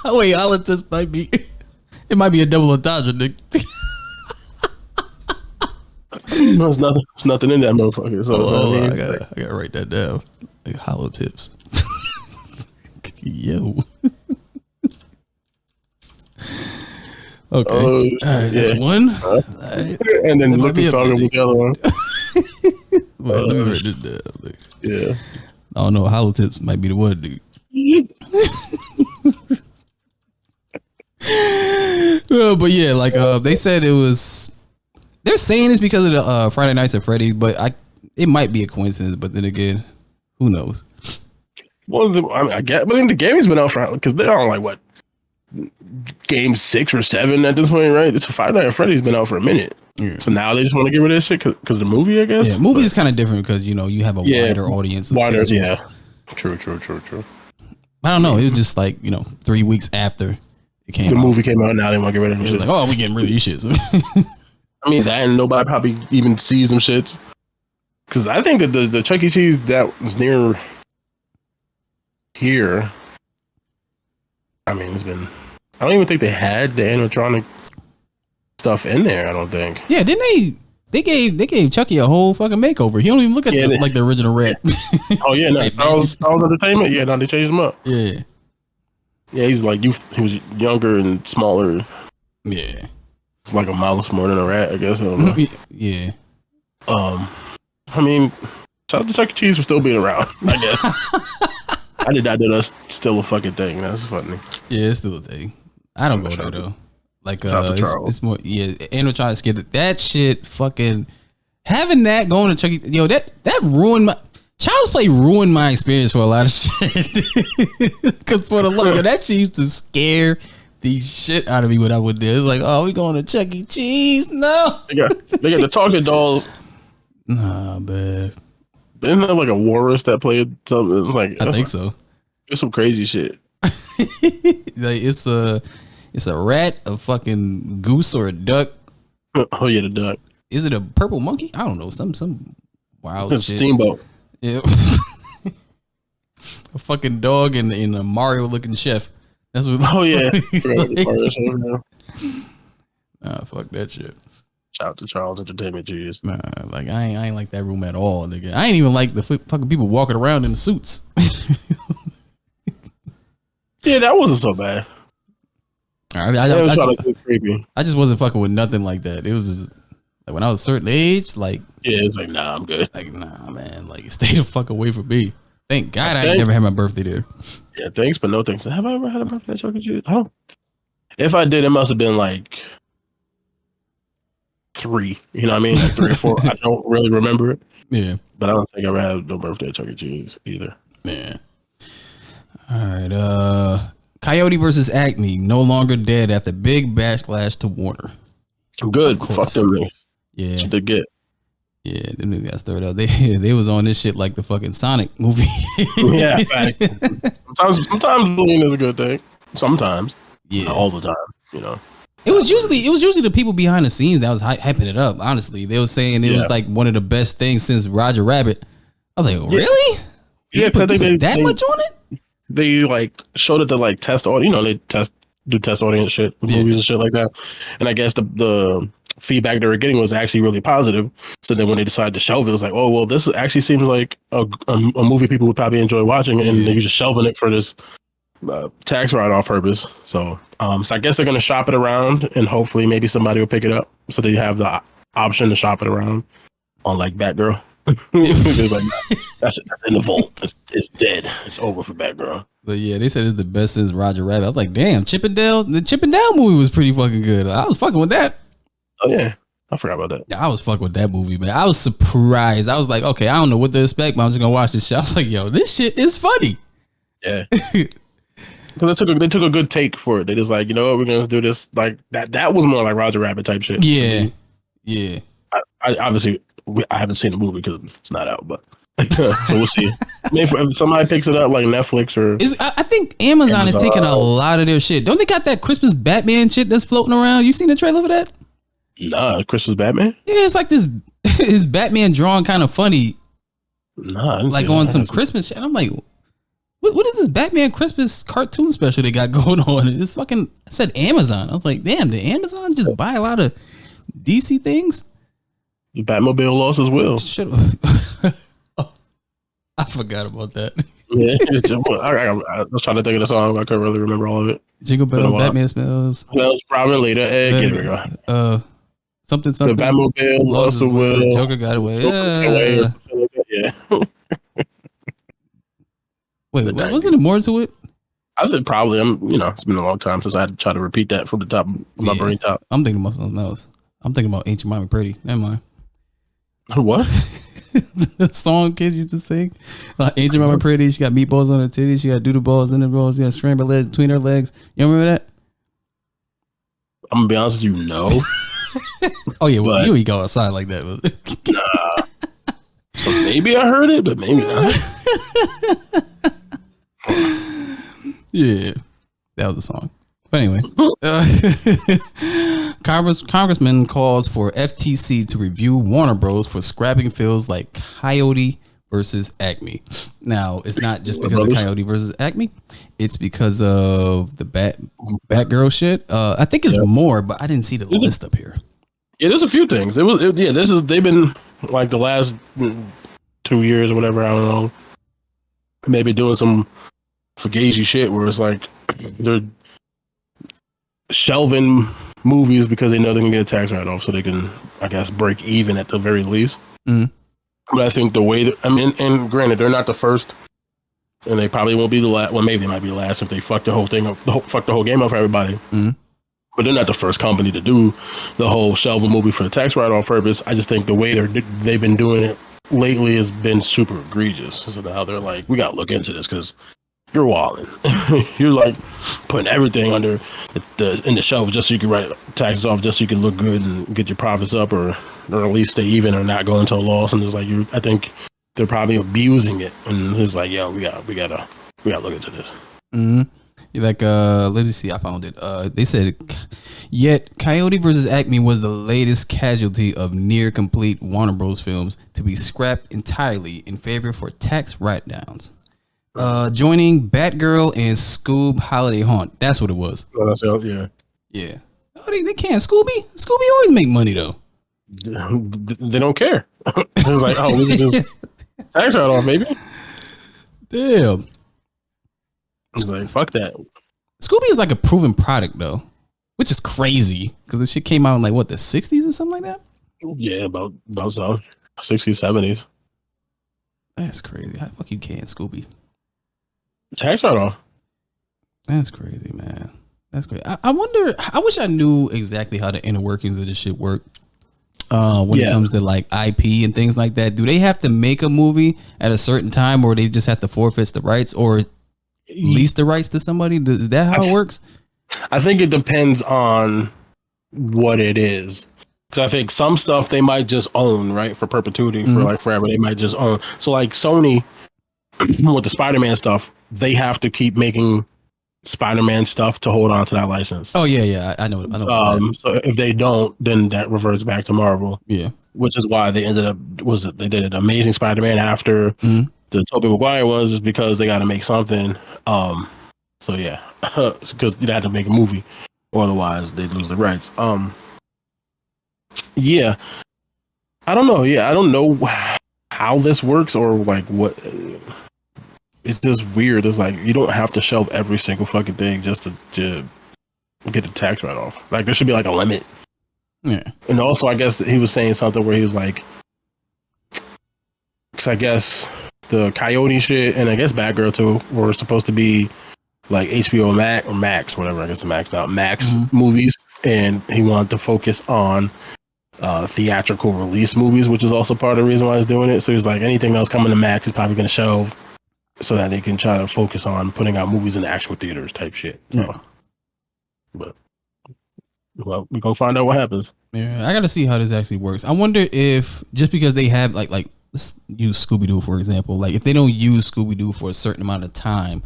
Oh wait, hollow tips might be. It might be a double entendre, Nick. No, it's nothing. It's nothing in that motherfucker. So I gotta write that down. Like hollow tips. Yo. Okay. All right, that's one. Right. And then Lucas talking with the other one. Well, let me write this down. Like, yeah. I don't know. Hollow tips might be the one, dude. But yeah, like they said it was. They're saying it's because of the Friday Nights at Freddy's, but it might be a coincidence. But then again, who knows? Well, I guess, but the game's been out for because they're on like what game 6 or 7 at this point, right? It's Friday Night at Freddy's been out for a minute, so now they just want to get rid of this shit because the movie, I guess. Yeah, movie is kind of different because you have a wider audience. Wider, yeah. True. I don't know. It was just like 3 weeks after it came. The out. movie came out. Now they want to get rid of it. Like, oh, we getting rid of these shits. I mean, that and nobody probably even sees them shits. Because I think that the Chuck E. Cheese that was near here, I mean, it's been. I don't even think they had the animatronic stuff in there. I don't think. Yeah, didn't they? gave Chucky a whole fucking makeover. He don't even look at like the original Rat. Oh yeah, no, Charles Entertainment. Yeah, no, they changed him up. Yeah, yeah, he's like youth. He was younger and smaller. Yeah, it's like a mile smaller than a rat, I guess. I don't know. Yeah. I mean, shout out to Chuck E. Cheese for still being around. I guess. I did not know that's still a fucking thing. That's funny. Yeah, it's still a thing. I don't go there though. Like it's more animatronic scared that shit. Fucking having that going to Chuck E. Yo, that ruined my Child's Play ruined my experience for a lot of shit. Cause for the love, that shit used to scare the shit out of me when I went there. It's like, oh, we going to Chuck E. Cheese? No. They got the talking dolls. Nah, man. Isn't there like a walrus that played something? It's like I think so. It's some crazy shit. Like it's a rat, a fucking goose, or a duck. Oh yeah, the duck. Is it a purple monkey? I don't know. Some wild shit. Steamboat. Yeah. A fucking dog and a Mario looking chef. That's what. Oh yeah. Fuck that shit. Shout out to Charles Entertainment, jeez. Nah, like I ain't like that room at all, nigga. I ain't even like the fucking people walking around in the suits. Yeah, that wasn't so bad. I just wasn't fucking with nothing like that. It was just like when I was a certain age, like yeah, it's like nah, I'm good. Like nah, man, like stay the fuck away from me. Thank God I ain't never had my birthday there. Yeah, thanks, but no thanks. Have I ever had a birthday at Chuck E. Cheese? I don't. If I did, it must have been like 3. You know what I mean? Like 3 or 4. I don't really remember it. Yeah, but I don't think I ever had no birthday at Chuck E. Cheese either. Yeah. All right. Coyote versus Acme no longer dead after big backlash to Warner. Good. Fuck them niggas. Yeah. What they get. Yeah, them niggas got stirred up. They was on this shit like the fucking Sonic movie. Yeah, facts. Sometimes bullying is a good thing. Sometimes. Yeah. Not all the time, you know. It was usually the people behind the scenes that was hyping it up. Honestly, they were saying it was like one of the best things since Roger Rabbit. I was like, really? Yeah, because they that much on it. They like showed it to like test audience. You know, they do test audience shit, movies and shit like that. And I guess the feedback they were getting was actually really positive. So then when they decided to shelve it, it was like, oh well, this actually seems like a movie people would probably enjoy watching, and they're just shelving it for this tax write-off purpose. So I guess they're gonna shop it around, and hopefully maybe somebody will pick it up, so they have the option to shop it around on like Batgirl. It's like that's in the vault. It's dead. It's over for Batgirl. But yeah, they said it's the best since Roger Rabbit. I was like, damn, Chippendale. The Chippendale movie was pretty fucking good. I was fucking with that. Oh yeah, I forgot about that. Yeah, I was fucking with that movie, man. I was surprised. I was like, okay, I don't know what to expect, but I'm just gonna watch this shit. I was like, yo, this shit is funny. Yeah. Because they took a good take for it. They just like, you know what, we're gonna do this like that. That was more like Roger Rabbit type shit. Yeah, yeah. I obviously I haven't seen the movie because it's not out, but so we'll see. Maybe if somebody picks it up like Netflix or I think Amazon is taking a lot of their shit. Don't they got that Christmas Batman shit that's floating around? You seen the trailer for that? Nah, Christmas Batman. Yeah, it's like this is Batman drawn kind of funny. Nah, like on some Christmas shit. I'm like, what is this Batman Christmas cartoon special they got going on? It's fucking I said Amazon. I was like, damn, did Amazon just buy a lot of DC things? The Batmobile lost his will. Oh, I forgot about that. Yeah, I was trying to think of the song. I couldn't really remember all of it. Jingle Bell, Batman Smells. That was probably later. Here we go. Something. The Batmobile lost his will. Joker got away. Yeah. Wait, wasn't there more to it? I think probably. It's been a long time since I had to try to repeat that from the top of my brain top. I'm thinking about something else. I'm thinking about Ain't Your Mama Pretty. Never mind. What? The song kids used to sing. Ain't Your Mama Pretty. She got meatballs on her titties. She got doodle balls in the balls. She got scrambled legs between her legs. You remember that? I'm gonna be honest with you, no. Oh yeah, well, you go outside like that. Nah. So maybe I heard it, but maybe not. Yeah, that was the song. But anyway, Congressman calls for FTC to review Warner Bros. For scrapping films like Coyote versus Acme. Now, it's not just because of Coyote versus Acme. It's because of the Batgirl shit. I think it's more, but I didn't see the list up here. Yeah, there's a few things. They've been like the last 2 years or whatever. I don't know. Maybe doing some fugazi shit where it's like they're shelving movies because they know they can get a tax write off, so they can, I guess, break even at the very least. Mm. But I think the way that, I mean, and granted, they're not the first, and they probably won't be the last. Well, maybe they might be the last if they fuck the whole thing up, fuck the whole game up for everybody. Mm. But they're not the first company to do the whole shelving movie for the tax write off purpose. I just think the way they've been doing it lately has been super egregious. So now they're like, we got to look into this because you're wilding. You're like putting everything under in the shelf just so you can write taxes off, just so you can look good and get your profits up, or at least stay even or not go into a loss. And it's like I think they're probably abusing it. And it's like, yo, we gotta look into this. Mm-hmm. Like, let me see. I found it. They said, yet Coyote vs. Acme was the latest casualty of near complete Warner Bros. Films to be scrapped entirely in favor for tax write-downs. Joining Batgirl and Scoob Holiday Haunt. That's what it was. Oh, that's yeah. Yeah. Oh, they can't. Scooby always make money though. They don't care. It's like, oh, we can just tax write-off, maybe. Damn. It's like, fuck that. Scooby is like a proven product though, which is crazy because the shit came out in like what, the 60s or something like that. Yeah, about so 60s, 70s. That's crazy. How the fuck you can't Scooby? Tax write-off. That's crazy, man. That's crazy. I wonder. I wish I knew exactly how the inner workings of this shit work. When it comes to like IP and things like that, do they have to make a movie at a certain time, or they just have to forfeit the rights, or lease the rights to somebody? Is that how it works? I think it depends on what it is. Because I think some stuff they might just own, right, for perpetuity, for like forever. They might just own. So like Sony with the Spider-Man stuff, they have to keep making Spider-Man stuff to hold on to that license. Oh yeah, I know. So if they don't, then that reverts back to Marvel. Yeah, which is why they ended up they did an Amazing Spider-Man after the Tobey Maguire ones, is because they got to make something. So yeah, because they had to make a movie, or otherwise they'd lose the rights. Yeah, I don't know. Yeah, I don't know how this works or like what. It's just weird. It's like you don't have to shelve every single fucking thing just to get the tax write off. Like there should be like a limit. Yeah. And also, I guess he was saying something where he was like, because I guess the Coyote shit and I guess Batgirl too were supposed to be like HBO Max or Max, whatever. I guess it's Max now. Max movies, and he wanted to focus on theatrical release movies, which is also part of the reason why he's doing it. So he's like, anything else coming to Max is probably going to shelve, so that they can try to focus on putting out movies in the actual theaters type shit. So, but well, we're gonna find out what happens. Yeah, I gotta see how this actually works. I wonder if just because they have like let's use Scooby-Doo for example, like if they don't use Scooby-Doo for a certain amount of time,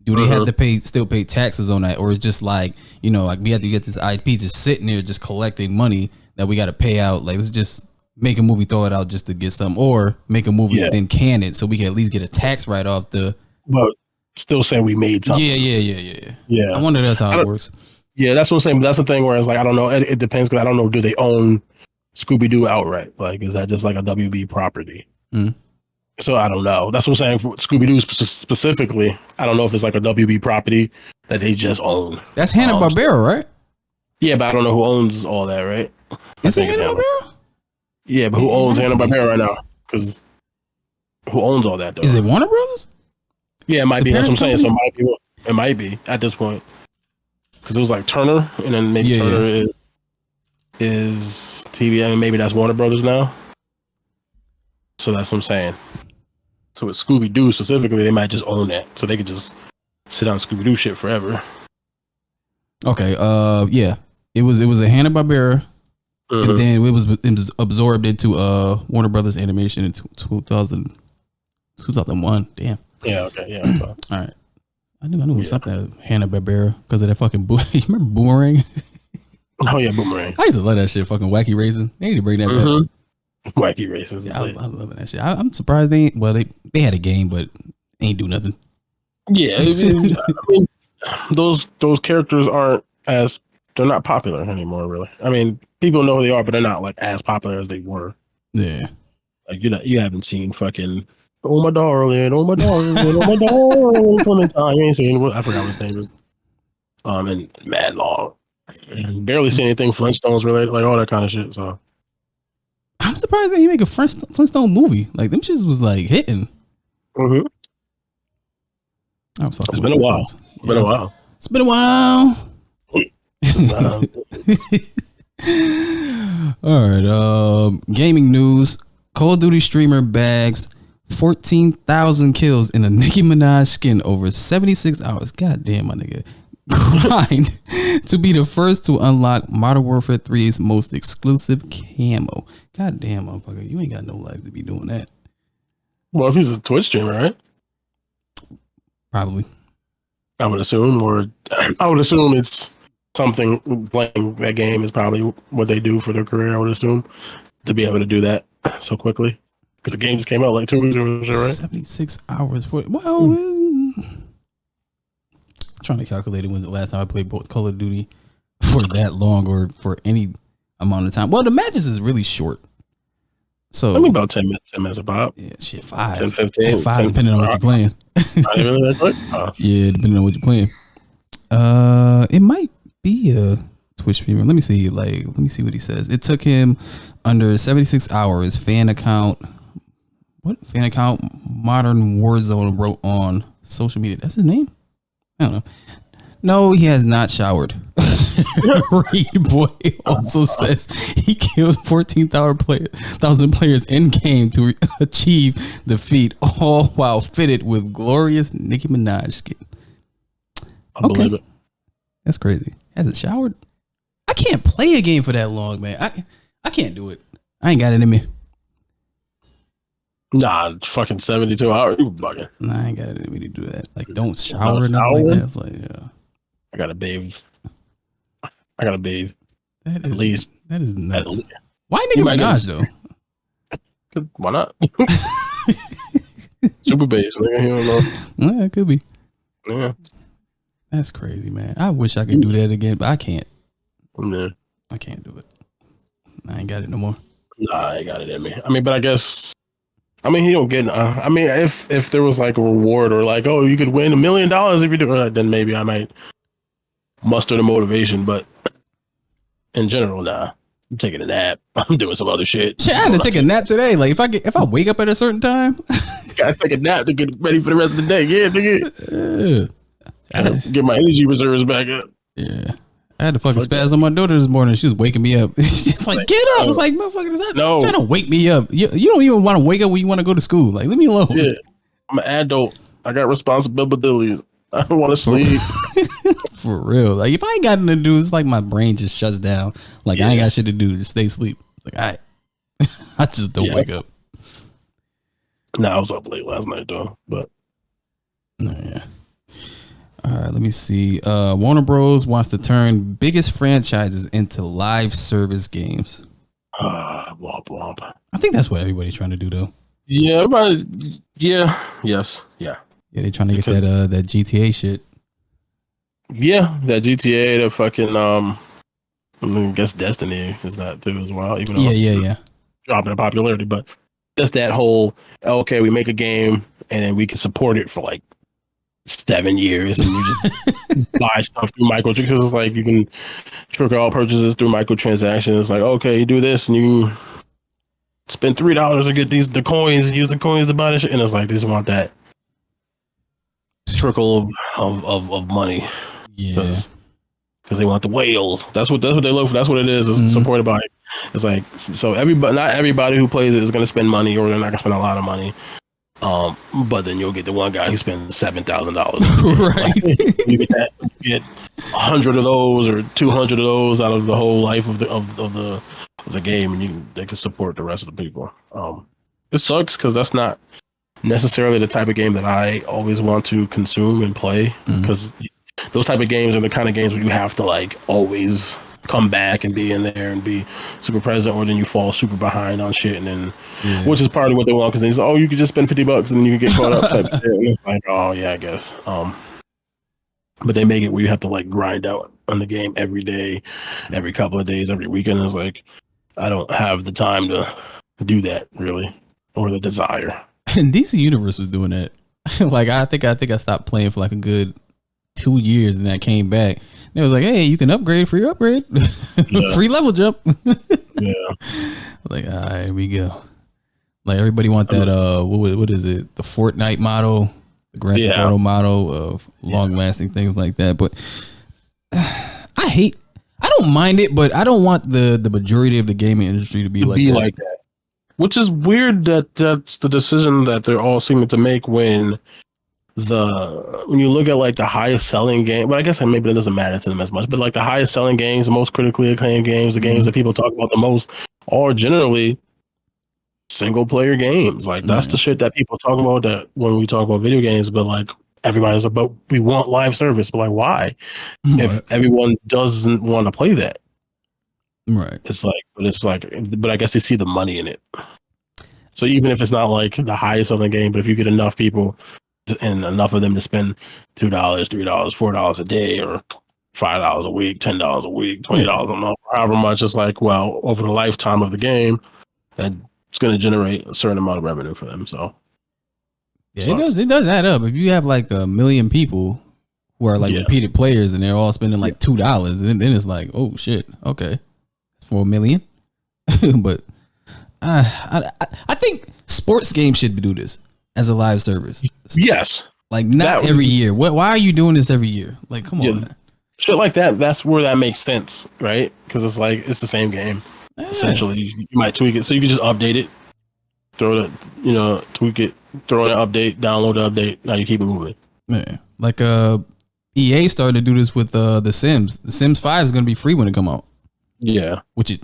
do they have to still pay taxes on that, or it's just like, you know, like we have to get this IP just sitting there just collecting money that we got to pay out? Like let's just make a movie, throw it out just to get some, or make a movie then can it so we can at least get a tax write off the. But still say we made something. Yeah. I wonder that's how it works. Yeah, that's what I'm saying. But that's the thing where it's like I don't know. It depends because I don't know. Do they own Scooby-Doo outright? Like, is that just like a WB property? So I don't know. That's what I'm saying. For Scooby-Doo specifically, I don't know if it's like a WB property that they just own. That's Hanna-Barbera, right? Yeah, but I don't know who owns all that, right? Is it Hanna-Barbera? Yeah, but who owns Hanna-Barbera right now? Because who owns all that, though? Is it Warner Brothers? Yeah, it might be. That's what I'm saying. So it might be at this point. Because it was like Turner, and then maybe Turner is TV. I mean, maybe that's Warner Brothers now. So that's what I'm saying. So with Scooby-Doo specifically, they might just own that. So they could just sit on Scooby-Doo shit forever. Okay. Yeah. It was a Hanna-Barbera. And then it was absorbed into Warner Brothers Animation in 2001. Damn. Yeah. Okay. Yeah. So. All right. I knew it was something Hanna-Barbera because of that fucking you remember Boomerang? Oh yeah, Boomerang. I used to love that shit. Fucking Wacky Raisin. They need to bring that back. Wacky Raisins. Yeah, I love that shit. I'm surprised they had a game, but ain't do nothing. Yeah, I mean, those characters aren't as they're not popular anymore. Really, I mean, people know who they are, but they're not like as popular as they were. Yeah. Like you haven't seen fucking oh my darling, oh my darling, oh my darling, Clementine. You ain't seen what I forgot what his name is. And mad long. Barely seen anything Flintstones related, like all that kind of shit. So I'm surprised that he make a Flintstone movie. Like them shits was like hitting. mm-hmm. It's been a while. It's been a while. It's been a while. All right. Gaming news. Call of Duty streamer bags 14,000 kills in a Nicki Minaj skin over 76 hours. God damn, my nigga. Grind to be the first to unlock Modern Warfare 3's most exclusive camo. God damn, motherfucker. You ain't got no life to be doing that. Well, if he's a Twitch streamer, right? Probably. I would assume, or I would assume it's something playing that game is probably what they do for their career. I would assume to be able to do that so quickly because the game just came out like 2 weeks ago, right? 76 hours for well. Trying to calculate it when the last time I played both Call of Duty for that long or for any amount of time. Well, the matches is really short. So I mean about 10 minutes a pop. Yeah, shit, 5. 10, 15. 5 10, depending on what you're playing. Not even that quick? Yeah, depending on what you're playing. It might be a Twitch streamer. Let me see what he says. It took him under 76 hours. Fan account Modern Warzone wrote on social media. That's his name? I don't know. No, he has not showered. Reed Boy also says he killed 14,000 players in game to achieve the feat, all while fitted with glorious Nicki Minaj skin. I believe it. That's crazy. Hasn't showered? I can't play a game for that long, man. I can't do it. I ain't got it in me. Nah, fucking 72 hours. You bugging. Nah, I ain't got it in me to do that. Like, don't shower or nothing like that. It's like, yeah. I gotta bathe. That at least. That is nuts. Why Nicki Minaj though? Why not? Super bass, nigga. You don't know. Yeah, it could be. Yeah. That's crazy, man. I wish I could do that again, but I can't. Yeah. I can't do it. I ain't got it no more. Nah, I ain't got it in me. I mean, but I guess. I mean, he don't get. I mean, if there was like a reward or like, oh, you could win $1 million if you do that, then maybe I might muster the motivation. But in general, nah. I'm taking a nap. I'm doing some other shit. Shit, I had to take a nap today. Like if I wake up at a certain time, gotta take a nap to get ready for the rest of the day. Yeah, nigga. Gotta get my energy reserves back up. Yeah. I had to fucking spaz on my daughter this morning. She was waking me up. She's like, get up. I was like, motherfucker, is trying to wake me up. You don't even want to wake up when you want to go to school. Like, leave me alone. Yeah. I'm an adult. I got responsibilities. I don't want to sleep. For real. Like, if I ain't got nothing to do, it's like my brain just shuts down. Like, I ain't got shit to do. Just stay asleep. Like, all right. I just don't wake up. Nah, I was up late last night, though. But. Yeah. All right, let me see. Warner Bros. Wants to turn biggest franchises into live service games. Womp womp. I think that's what everybody's trying to do, though. Yeah, but yeah, yes, yeah. Yeah, they're trying to get that GTA shit. Yeah, that GTA, the fucking I guess Destiny is that too as well. Even though yeah, dropping in popularity, but just that whole okay, we make a game and then we can support it for like 7 years, and you just buy stuff through microtransactions. It's like you can trigger all purchases through microtransactions. Like, okay, you do this, and you spend $3 to get the coins, and use the coins to buy this shit. And it's like they just want that trickle of money, because they want the whales. That's what they look for. That's what it is. It's supported by. It's like so not everybody who plays it is going to spend money, or they're not going to spend a lot of money. But then you'll get the one guy who spends $7,000. Right. You get 100 of those or 200 of those out of the whole life of the game, and they can support the rest of the people. It sucks because that's not necessarily the type of game that I always want to consume and play, because those type of games are the kind of games where you have to like always come back and be in there and be super present, or then you fall super behind on shit, and then which is part of what they want, because they say, oh, you could just spend $50 and you can get caught up type of shit. And it's like, oh yeah, I guess. But they make it where you have to like grind out on the game every day, every couple of days, every weekend. It's like I don't have the time to do that really, or the desire. And DC Universe was doing that. Like I think I stopped playing for like a good 2 years, and then I came back. And it was like, hey, you can upgrade for your upgrade, free level jump. Yeah, like, all right, here we go. Like everybody want that. What is it? The Fortnite model, the Grand Theft Auto model of long lasting things like that. But I don't mind it, but I don't want the majority of the gaming industry to be like that. Which is weird that that's the decision that they're all seeming to make when you look at like the highest selling game. But I guess maybe that doesn't matter to them as much. But like the highest selling games, the most critically acclaimed games, the games that people talk about the most, are generally single player games. Like that's the shit that people talk about that when we talk about video games. But like everybody's about, we want live service. But like, why? If everyone doesn't want to play that. Right. But I guess they see the money in it. So even if it's not like the highest on the game, but if you get enough people and enough of them to spend $2, $3, $4 a day, or $5 a week, $10 a week, $20 a month, however much, it's like, well, over the lifetime of the game, that's going to generate a certain amount of revenue for them. So yeah, it does add up. If you have like 1 million people who are like repeated players and they're all spending like $2, then it's like, oh shit, okay. For 1 million. But I think sports games should do this as a live service. Yes. Like not every year. Why are you doing this every year? Like, come on, man. Shit like that. That's where that makes sense, right? Because it's like it's the same game. Essentially, you might tweak it, so you can just update it, tweak it, throw in an update, download the update. Now you keep it moving. Yeah, like EA started to do this with The Sims. The Sims 5 is going to be free when it come out. Yeah, which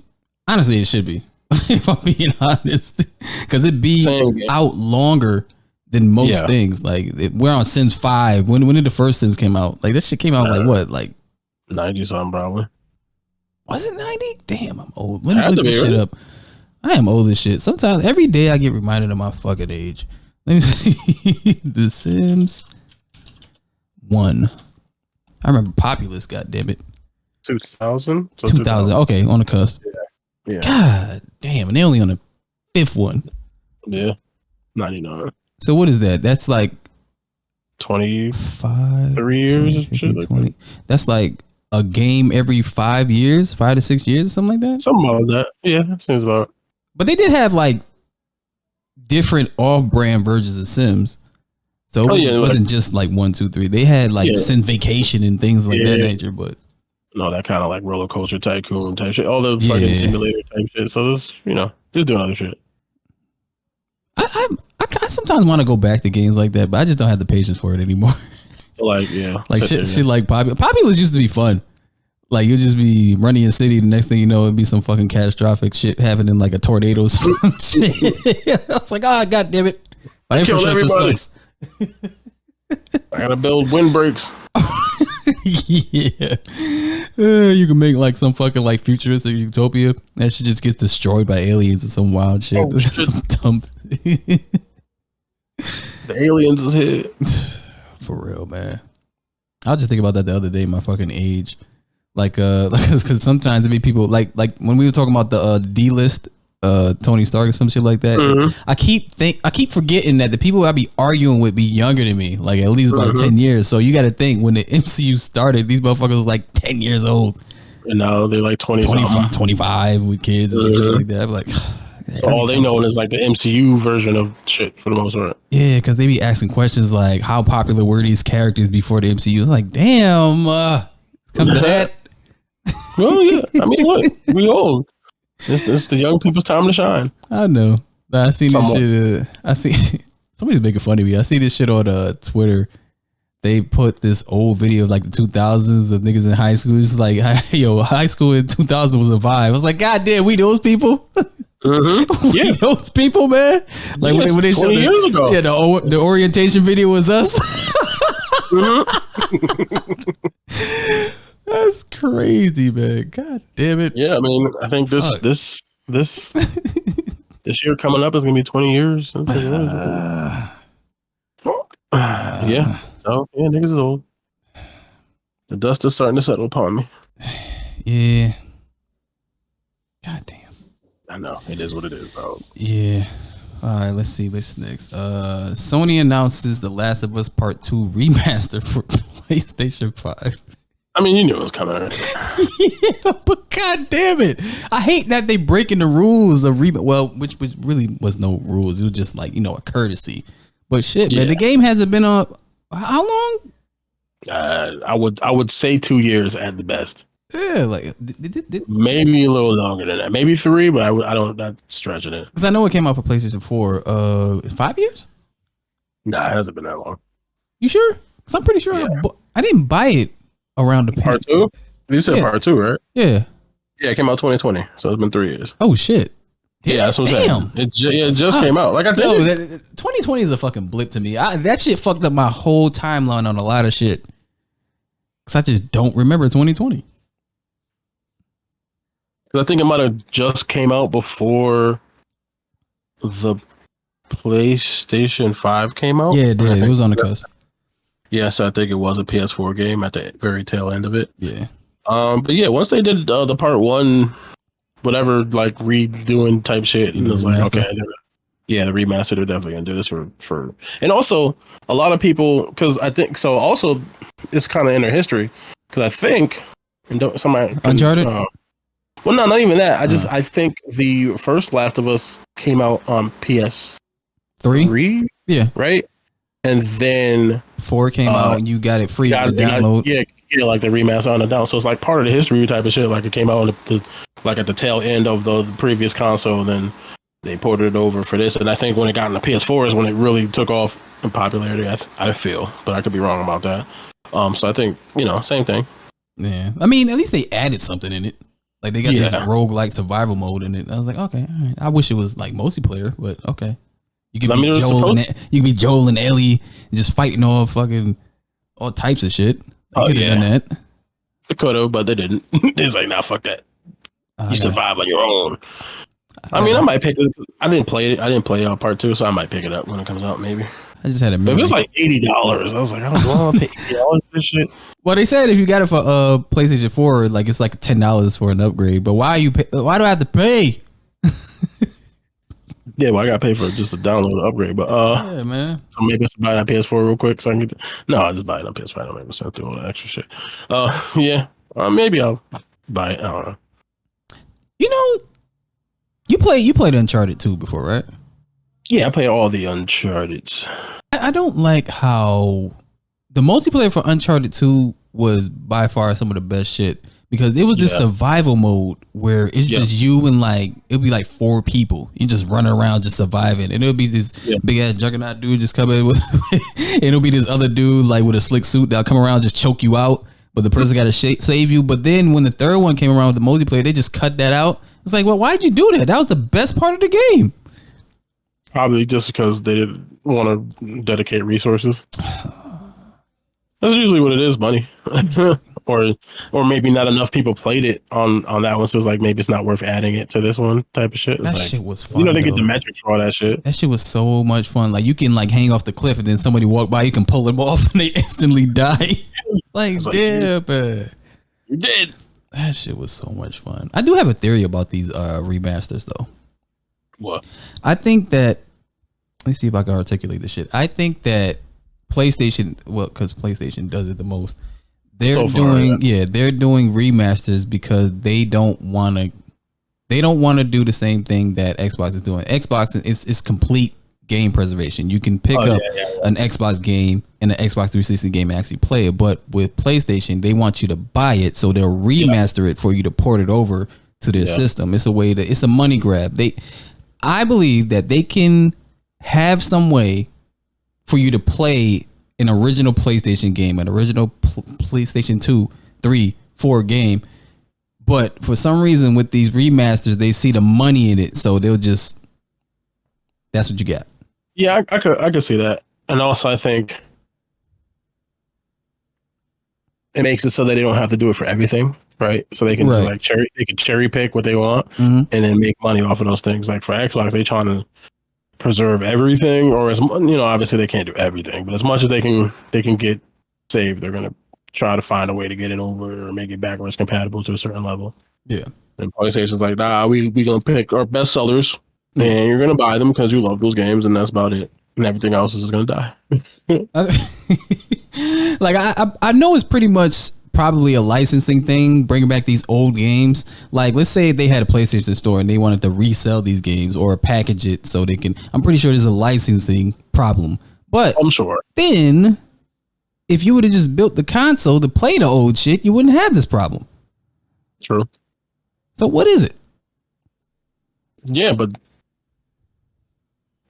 honestly it should be, if I'm being honest, because it be out longer than most things. Like we're on Sims 5. When did the first Sims came out? Like that shit came out like what, like 90 something probably. Was it 90? Damn, I'm old. Let me look this shit up. I am old as shit. Sometimes every day I get reminded of my fucking age. Let me see. The Sims 1. I remember Populous. God damn it. 2000. 2000. Okay, on the cusp. Yeah. God damn, and they only on the 5th one. Yeah. 99. So what is that? That's like 25, 3 years or shit like 20. That's like a game every 5 years, 5 to 6 years, or something like that. Something like that. Yeah, that seems about. But they did have like different off-brand versions of Sims. So it wasn't just like 1, 2, 3. They had like Sims Vacation and things like that nature, but. No, that kind of like roller coaster tycoon type shit. All the fucking simulator type shit. So this, just doing other shit. I sometimes want to go back to games like that, but I just don't have the patience for it anymore. Like shit like Populous used to be fun. Like you'll just be running your city. The next thing you know, it'd be some fucking catastrophic shit happening, like a tornado. Or some shit. I was like, oh god damn it! My infrastructure sucks. I gotta build windbreaks. Yeah, you can make like some fucking like futuristic utopia. That shit just gets destroyed by aliens or some wild shit. Oh, shit. Some dumb. The aliens is here. For real, man. I was just thinking about that the other day. My fucking age, because sometimes it be people like when we were talking about the D-list. Tony Stark or some shit like that. Mm-hmm. I keep forgetting that the people I be arguing with be younger than me, like at least about 10 years. So you got to think when the MCU started, these motherfuckers was like 10 years old. And now they're like 25 with kids and shit like that. I'm like, all they know is like the MCU version of shit for the most part. Yeah, because they be asking questions like, how popular were these characters before the MCU? It's like, damn, come to that. Well, yeah. I mean, look, we old. This the young people's time to shine. I know. I seen this shit. I see somebody's making fun of me. I see this shit on Twitter. They put this old video of like the 2000s of niggas in high school. It's like, yo, high school in 2000 was a vibe. I was like, God damn, we those people. Mm-hmm. Yeah, those people, man. Like when they showed years ago. Yeah, the orientation video was us. Mm-hmm. That's crazy, man. God damn it. Yeah, I mean, I think this year coming up is gonna be 20 years. Yeah. So yeah, niggas is old. The dust is starting to settle upon me. Yeah. God damn. I know it is what it is, bro. Yeah. All right. Let's see. What's next? Sony announces The Last of Us Part 2 remaster for PlayStation 5. I mean, you knew it was coming. Right? Yeah, but god damn it, I hate that they breaking the rules of which really was no rules. It was just like, a courtesy. But shit, man, the game hasn't been on how long? I would say 2 years at the best. Yeah, like maybe a little longer than that, maybe 3, but I don't not stretching it because I know it came out for PlayStation 4. 5 years? Nah, it hasn't been that long. You sure? Because I'm pretty sure I didn't buy it around the part 2. You said part 2, right? Yeah, it came out 2020, so it's been 3 years. Oh shit. Yeah, that's what I'm saying. It just came out. Like I think 2020 is a fucking blip to me. That shit fucked up my whole timeline on a lot of shit. Cause I just don't remember 2020. Cause I think it might have just came out before the PlayStation 5 came out. Yeah, it did. It was on the cusp. Yes, I think it was a PS4 game at the very tail end of it. Yeah. But yeah, once they did the part 1, whatever, like redoing type shit, and it was like, okay, the remaster, they're definitely gonna do this for, and also a lot of people, because I think so. Also, it's kind of in their history, because I think, and don't somebody Uncharted. Well, no, not even that. I think the first Last of Us came out on PS3. Yeah. Right. And then 4 came out, and you got it free to download. Yeah, like the remaster on the down. So it's like part of the history type of shit. Like it came out on like at the tail end of the previous console, then they ported it over for this. And I think when it got on the PS4 is when it really took off in popularity. I feel, but I could be wrong about that. So I think same thing. Yeah, I mean, at least they added something in it. Like they got this roguelike survival mode in it. I was like, okay, all right. I wish it was like multiplayer, but okay. You can be Joel and Ellie just fighting all types of shit. They could have done that. They could have, but they didn't. It's like, nah, fuck that. You survive on your own. I mean, I might pick it. I didn't play it. I didn't play part 2, so I might pick it up when it comes out. Maybe. I just had a. But if it's like $80, I was like, I don't want to pay $80 for this shit. Well, they said if you got it for PlayStation 4, like it's like $10 for an upgrade. But why do I have to pay? Yeah, well, I gotta pay for just a download and upgrade, but yeah, man. So maybe I should buy that PS4 real quick so I can get. No, I'll just buy it on PS5. I don't make myself do all the extra shit. Yeah, maybe I'll buy it. I don't know. You played Uncharted 2 before, right? Yeah, I played all the Uncharted's. I don't like how the multiplayer for Uncharted 2 was by far some of the best shit. Because it was this survival mode where it's just you and it'll be like 4 people. You just running around just surviving. And it'll be this big ass juggernaut dude just coming with and it'll be this other dude like with a slick suit that'll come around just choke you out. But the person got to save you. But then when the third one came around with the multiplayer, they just cut that out. It's like, well, why'd you do that? That was the best part of the game. Probably just because they didn't want to dedicate resources. That's usually what it is, money. or maybe not enough people played it on that one, so it's like maybe it's not worth adding it to this one type of shit. It's shit was fun. They get the metrics for all that shit. That shit was so much fun. Like you can hang off the cliff and then somebody walk by, you can pull them off and they instantly die. You did. That shit was so much fun. I do have a theory about these remasters though. What? I think that let me see if I can articulate this shit. I think that PlayStation, because PlayStation does it the most. They're doing remasters because they don't want to do the same thing that Xbox is doing. Xbox is complete game preservation. You can pick up an Xbox game and an Xbox 360 game and actually play it. But with PlayStation, they want you to buy it, so they'll remaster it for you to port it over to their system. It's a money grab. I believe that they can have some way for you to play an original PlayStation game, an original PlayStation 2, 3, 4 game. But for some reason with these remasters, they see the money in it. So they'll just, that's what you got. Yeah, I could see that. And also I think it makes it so that they don't have to do it for everything, right? So they can cherry pick what they want and then make money off of those things. Like for Xbox, they trying to preserve everything, or as obviously they can't do everything, but as much as they can get saved, they're gonna try to find a way to get it over or make it backwards compatible to a certain level. Yeah. And PlayStation's like, nah, we gonna pick our best sellers, and you're gonna buy them because you love those games, and that's about it. And everything else is gonna die. Like I know it's pretty much probably a licensing thing, bringing back these old games. Like, let's say they had a PlayStation store and they wanted to resell these games or package it so they can. I'm pretty sure there's a licensing problem, but I'm sure. Then, if you would have just built the console to play the old shit, you wouldn't have this problem. True. So what is it? Yeah, but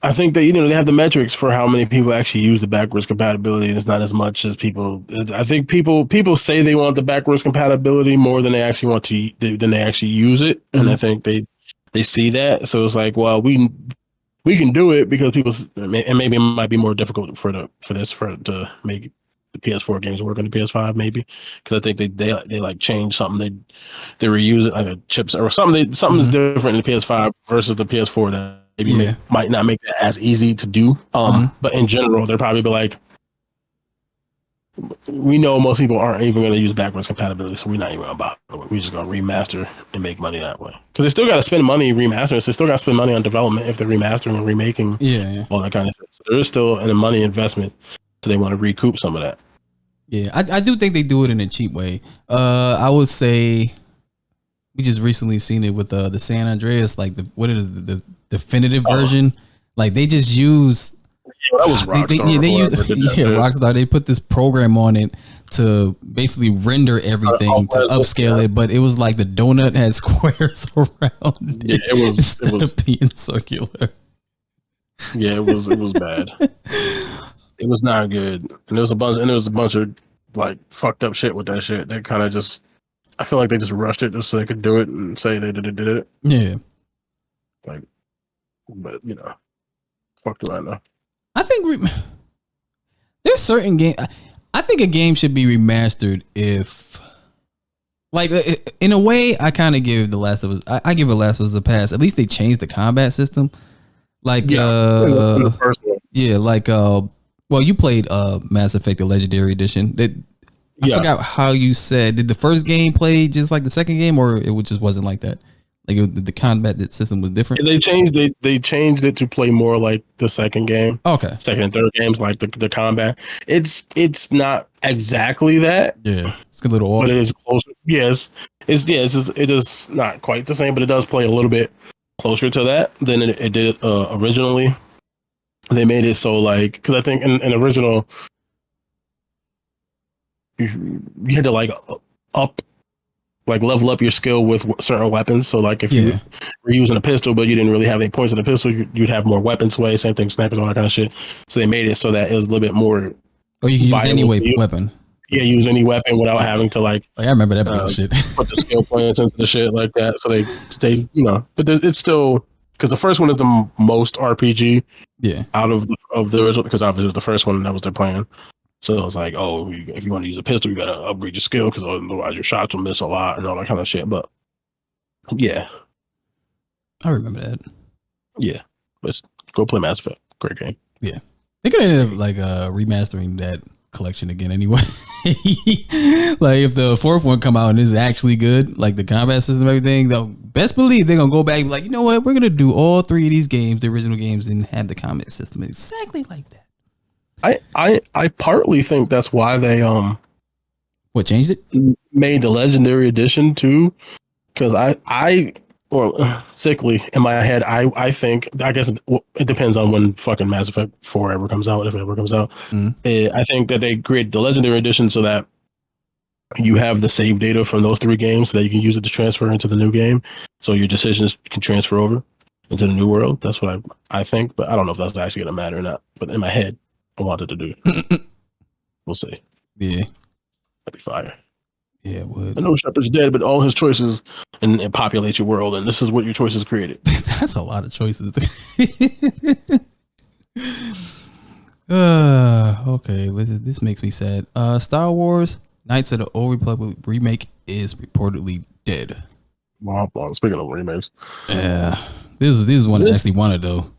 I think that they have the metrics for how many people actually use the backwards compatibility, and it's not as much as people. I think people say they want the backwards compatibility more than they actually want to than they actually use it, and I think they see that. So it's like, well, we can do it because people, and maybe it might be more difficult for to make the PS4 games work on the PS5, maybe because I think they like change something, they reuse it like a chips or something. Something's different in the PS5 versus the PS4 that maybe might not make that as easy to do. But in general, they'll probably be like, we know most people aren't even going to use backwards compatibility, so we're not even going to bother. We're just going to remaster and make money that way. Because they still got to spend money remastering. So they still got to spend money on development if they're remastering and remaking, all that kind of stuff. So there is still a money investment, so they want to recoup some of that. Yeah, I do think they do it in a cheap way. I would say we just recently seen it with the San Andreas, like the definitive version. Like they just use. Yeah, that was Rockstar. They use Rockstar. They put this program on it to basically render everything to upscale it, but it was like the donut had squares around it. Yeah, it was instead of being circular. Yeah, it was bad. It was not good, and there was a bunch of like fucked up shit with that shit. They kind of just, I feel like they just rushed it just so they could do it and say they did it. Yeah, like, but fuck do I know? I think there's certain game. I think a game should be remastered if, like, in a way, I kind of give The Last of Us. I give The Last of Us a pass. At least they changed the combat system. Like, in the first one. Well, you played Mass Effect: The Legendary Edition. I forgot how you said. Did the first game play just like the second game, or it just wasn't like that? Like the combat system was different. They changed it to play more like the second game. Okay, second and third games, like the combat. It's not exactly that. Yeah, it's a little off, but it is closer. Yes, it's just not quite the same, but it does play a little bit closer to that than it did originally. They made it so like, because I think in original you had to like level up your skill with certain weapons. So like if you were using a pistol but you didn't really have any points in the pistol, you'd have more weapon sway. Same thing, snipers, all that kind of shit. So they made it so that it was a little bit more. Oh, you can use any weapon. Yeah, use any weapon without having to like. I remember that bullshit. Put the skill points into the shit like that. So they but it's still, because the first one is the most RPG. Yeah. Out of the original, because obviously it was the first one that was their plan. So it's like, oh, if you want to use a pistol, you got to upgrade your skill because otherwise your shots will miss a lot and all that kind of shit. But yeah, I remember that. Yeah, let's go play Mass Effect. Great game. Yeah, they could end up like remastering that collection again anyway. Like if the fourth one come out and is actually good, like the combat system and everything, they'll best believe they're gonna go back and be like, you know what, we're gonna do all three of these games, the original games, and have the combat system exactly like that. I partly think that's why they what changed it, made the Legendary Edition too, because sickly in my head, I think, I guess it depends on when fucking Mass Effect 4 ever comes out, if it ever comes out. I think that they created the Legendary Edition so that you have the save data from those three games so that you can use it to transfer into the new game, so your decisions can transfer over into the new world. That's what I think, but I don't know if that's actually gonna matter or not. But in my head, I wanted to do. We'll see. Yeah, that'd be fire. Yeah, it would. I know Shepard's dead, but all his choices and populate your world, and this is what your choices created. That's a lot of choices. Okay, this makes me sad. Star Wars Knights of the Old Republic remake is reportedly dead. Well, speaking of remakes, yeah, this is one I actually wanted though.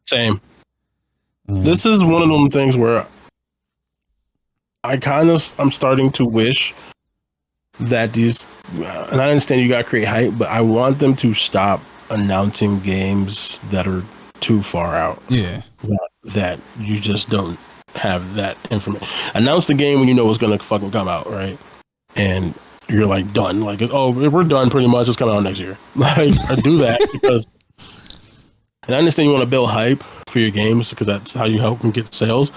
Same. This is one of them things where I'm starting to wish that these, and I understand you got to create hype, but I want them to stop announcing games that are too far out. Yeah. That you just don't have that information. Announce the game when you know it's going to fucking come out, right? And you're like done. Like, oh, we're done pretty much. It's coming out next year. Like, or do that because, and I understand you want to build hype for your games because that's how you help them get sales.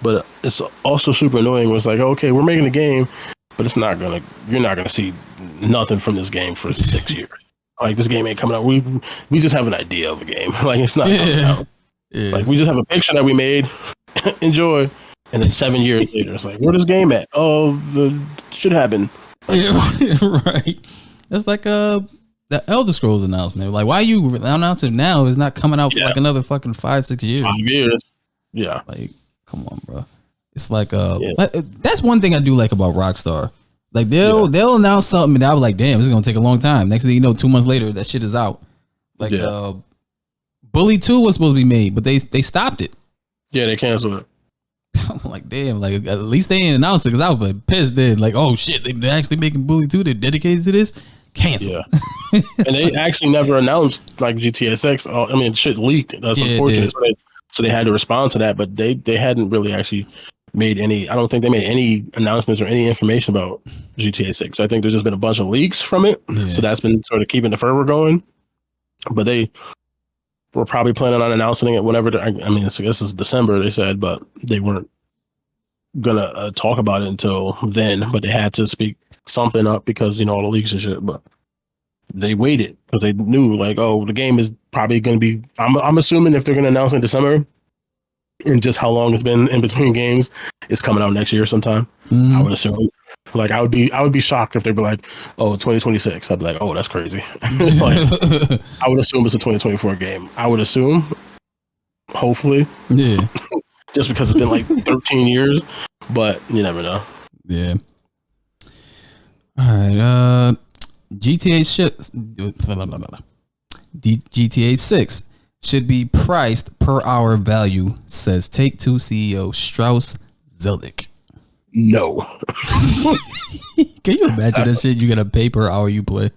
But it's also super annoying when it's like, okay, we're making a game, but you're not gonna see nothing from this game for 6 years. Like, this game ain't coming out. We just have an idea of a game. Like, it's not coming out. Yeah. Like, we just have a picture that we made. Enjoy. And then 7 years later, it's like, where this game at? Oh, the shit happened. Like, right. It's like the Elder Scrolls announcement. Like, why you announcing it now? It's not coming out for like another fucking 5-6 years. 5 years. Yeah. Like, come on, bro. It's like that's one thing I do like about Rockstar. Like, they'll announce something and I'll be like, damn, this is gonna take a long time. Next thing you know, 2 months later, that shit is out. Like, Bully 2 was supposed to be made, but they stopped it. Yeah, they canceled it. I'm like, damn, like, at least they didn't announce it because I was like pissed then. Like, oh shit, they're actually making Bully 2. They're dedicated to this. Cancel. Yeah. And they actually never announced like GTA 6. I mean, shit leaked. That's unfortunate. So they had to respond to that, but they hadn't really actually made any. I don't think they made any announcements or any information about GTA 6. I think there's just been a bunch of leaks from it. Yeah. So that's been sort of keeping the fervor going. But they were probably planning on announcing it whenever. I mean, I guess it's December, they said, but they weren't gonna talk about it until then. But they had to speak something up because, you know, all the leaks and shit. But they waited because they knew, like, oh, the game is probably going to be. I'm assuming if they're going to announce in December, and just how long it's been in between games, it's coming out next year sometime. I would assume. Like, I would be shocked if they were like, oh, 2026. I'd be like, oh, that's crazy. Like, I would assume it's a 2024 game. I would assume, hopefully, just because it's been like 13 years, but you never know. Yeah. All right. GTA 6 should be priced per hour value, says Take-Two CEO Strauss Zelnick. No. Can you imagine that shit? You gotta pay per hour you play.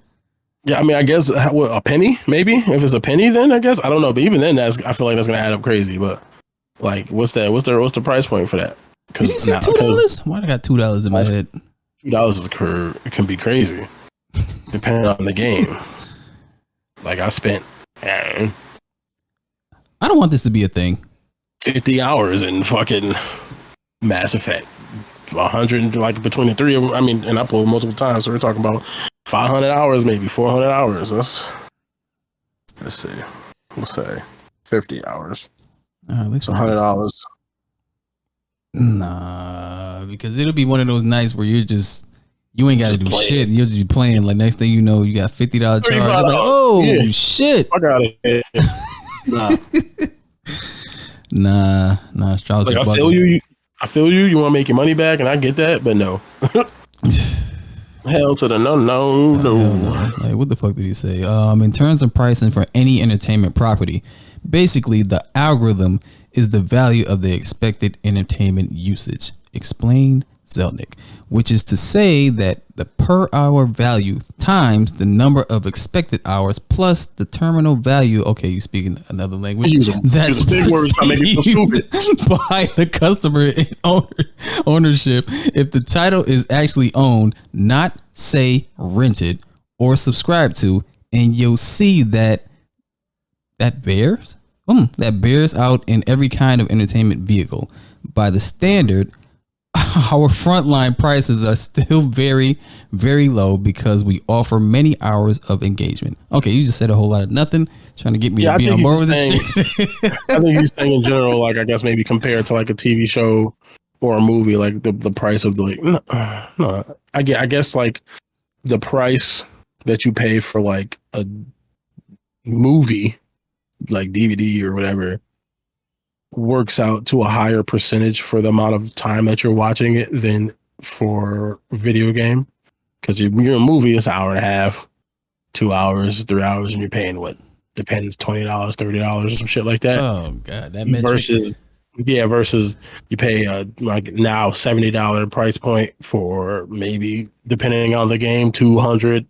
Yeah, I mean, I guess a penny, maybe. If it's a penny, then I guess I don't know. But even then, I feel like that's gonna add up crazy. But like, what's the price point for that? Did you say $2? Why I got $2 in my head? $2 can be crazy, depending on the game. Like, I spent, I don't want this to be a thing. 50 hours in fucking Mass Effect. 100, like, between the three of them. I mean, and I played multiple times, so we're talking about 500 hours, maybe 400 hours. Let's see. We'll say 50 hours. At least $100. Nah, because it'll be one of those nights where you ain't got to do shit. You'll just be playing. Like, next thing you know, you got $50 charge. You're like, oh shit! I got it. Nah. Strauss. Like, I feel you. You want to make your money back, and I get that, but no. Hell to the no. Like, what the fuck did he say? In terms of pricing for any entertainment property, basically the algorithm is the value of the expected entertainment usage, explained Zelnick, which is to say that the per hour value times the number of expected hours plus the terminal value. Okay, you speaking another language. That's big words by the customer in ownership. If the title is actually owned, not say rented or subscribed to, and you'll see that bears out in every kind of entertainment vehicle. By the standard, our frontline prices are still very, very low because we offer many hours of engagement. Okay, you just said a whole lot of nothing, trying to get me to be on board with this shit. I think he's saying in general, like, I guess maybe compared to like a TV show or a movie, like the price of the, like, no, I guess like the price that you pay for like a movie, like DVD or whatever, works out to a higher percentage for the amount of time that you're watching it than for a video game. Because you're a movie, it's an hour and a half, 2 hours, 3 hours, and you're paying what depends, $20, $30 or some shit like that. Oh god, that Yeah, versus you pay like now $70 price point for maybe, depending on the game, 200,